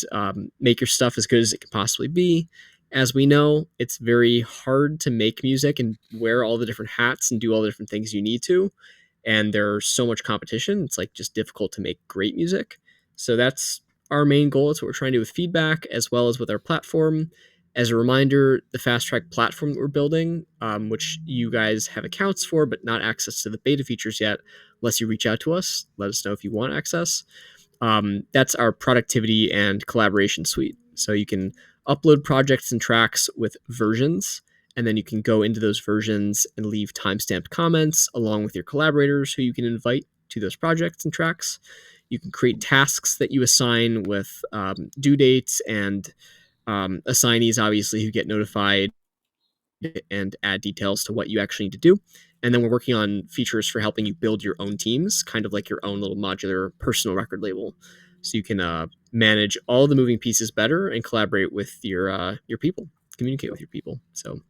make your stuff as good as it can possibly be. As we know, it's very hard to make music and wear all the different hats and do all the different things you need to. And there's so much competition. It's like just difficult to make great music. So that's our main goal. It's what we're trying to do with feedback as well as with our platform. As a reminder, the FastTrack platform that we're building, which you guys have accounts for, but not access to the beta features yet, unless you reach out to us, let us know if you want access. That's our productivity and collaboration suite. So you can upload projects and tracks with versions, and then you can go into those versions and leave timestamped comments along with your collaborators who you can invite to those projects and tracks. You can create tasks that you assign with due dates and assignees, obviously, who get notified and add details to what you actually need to do. And then we're working on features for helping you build your own teams, kind of like your own little modular personal record label. So you can manage all the moving pieces better and collaborate with your people, communicate with your people. So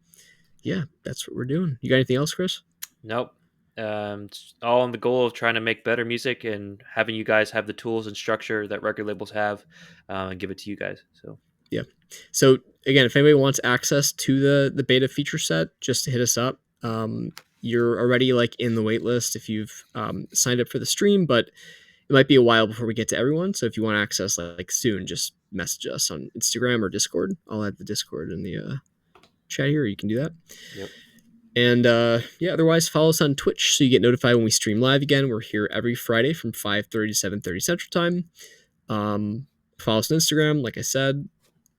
yeah, that's what we're doing. You got anything else, Chris? Nope. It's all on the goal of trying to make better music and having you guys have the tools and structure that record labels have, and give it to you guys. So Yeah. So again, if anybody wants access to the beta feature set, just hit us up. You're already like in the wait list if you've signed up for the stream, but it might be a while before we get to everyone. So if you want access like soon, just message us on Instagram or Discord. I'll add the Discord in the chat here. You can do that. yep. And yeah, otherwise follow us on Twitch so you get notified when we stream live again. We're here every Friday from 5:30 to 7:30 Central Time. Follow us on Instagram, like I said.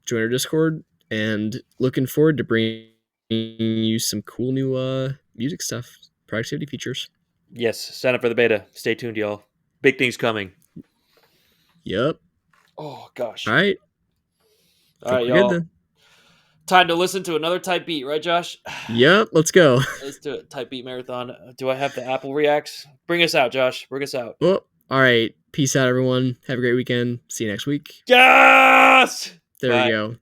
Join our Discord, and looking forward to bringing you some cool new music stuff, productivity features. Yes. Sign up for the beta. Stay tuned, y'all. Big things coming. Yep. Oh gosh. All right. All Think right, we're good y'all. then. Time to listen to another type beat, right, Josh? Yep, let's go. Let's do it. Type beat marathon. Do I have the Apple Reacts? Bring us out, Josh. Bring us out. Well, all right. Peace out, everyone. Have a great weekend. See you next week. Yes. There Bye. we go.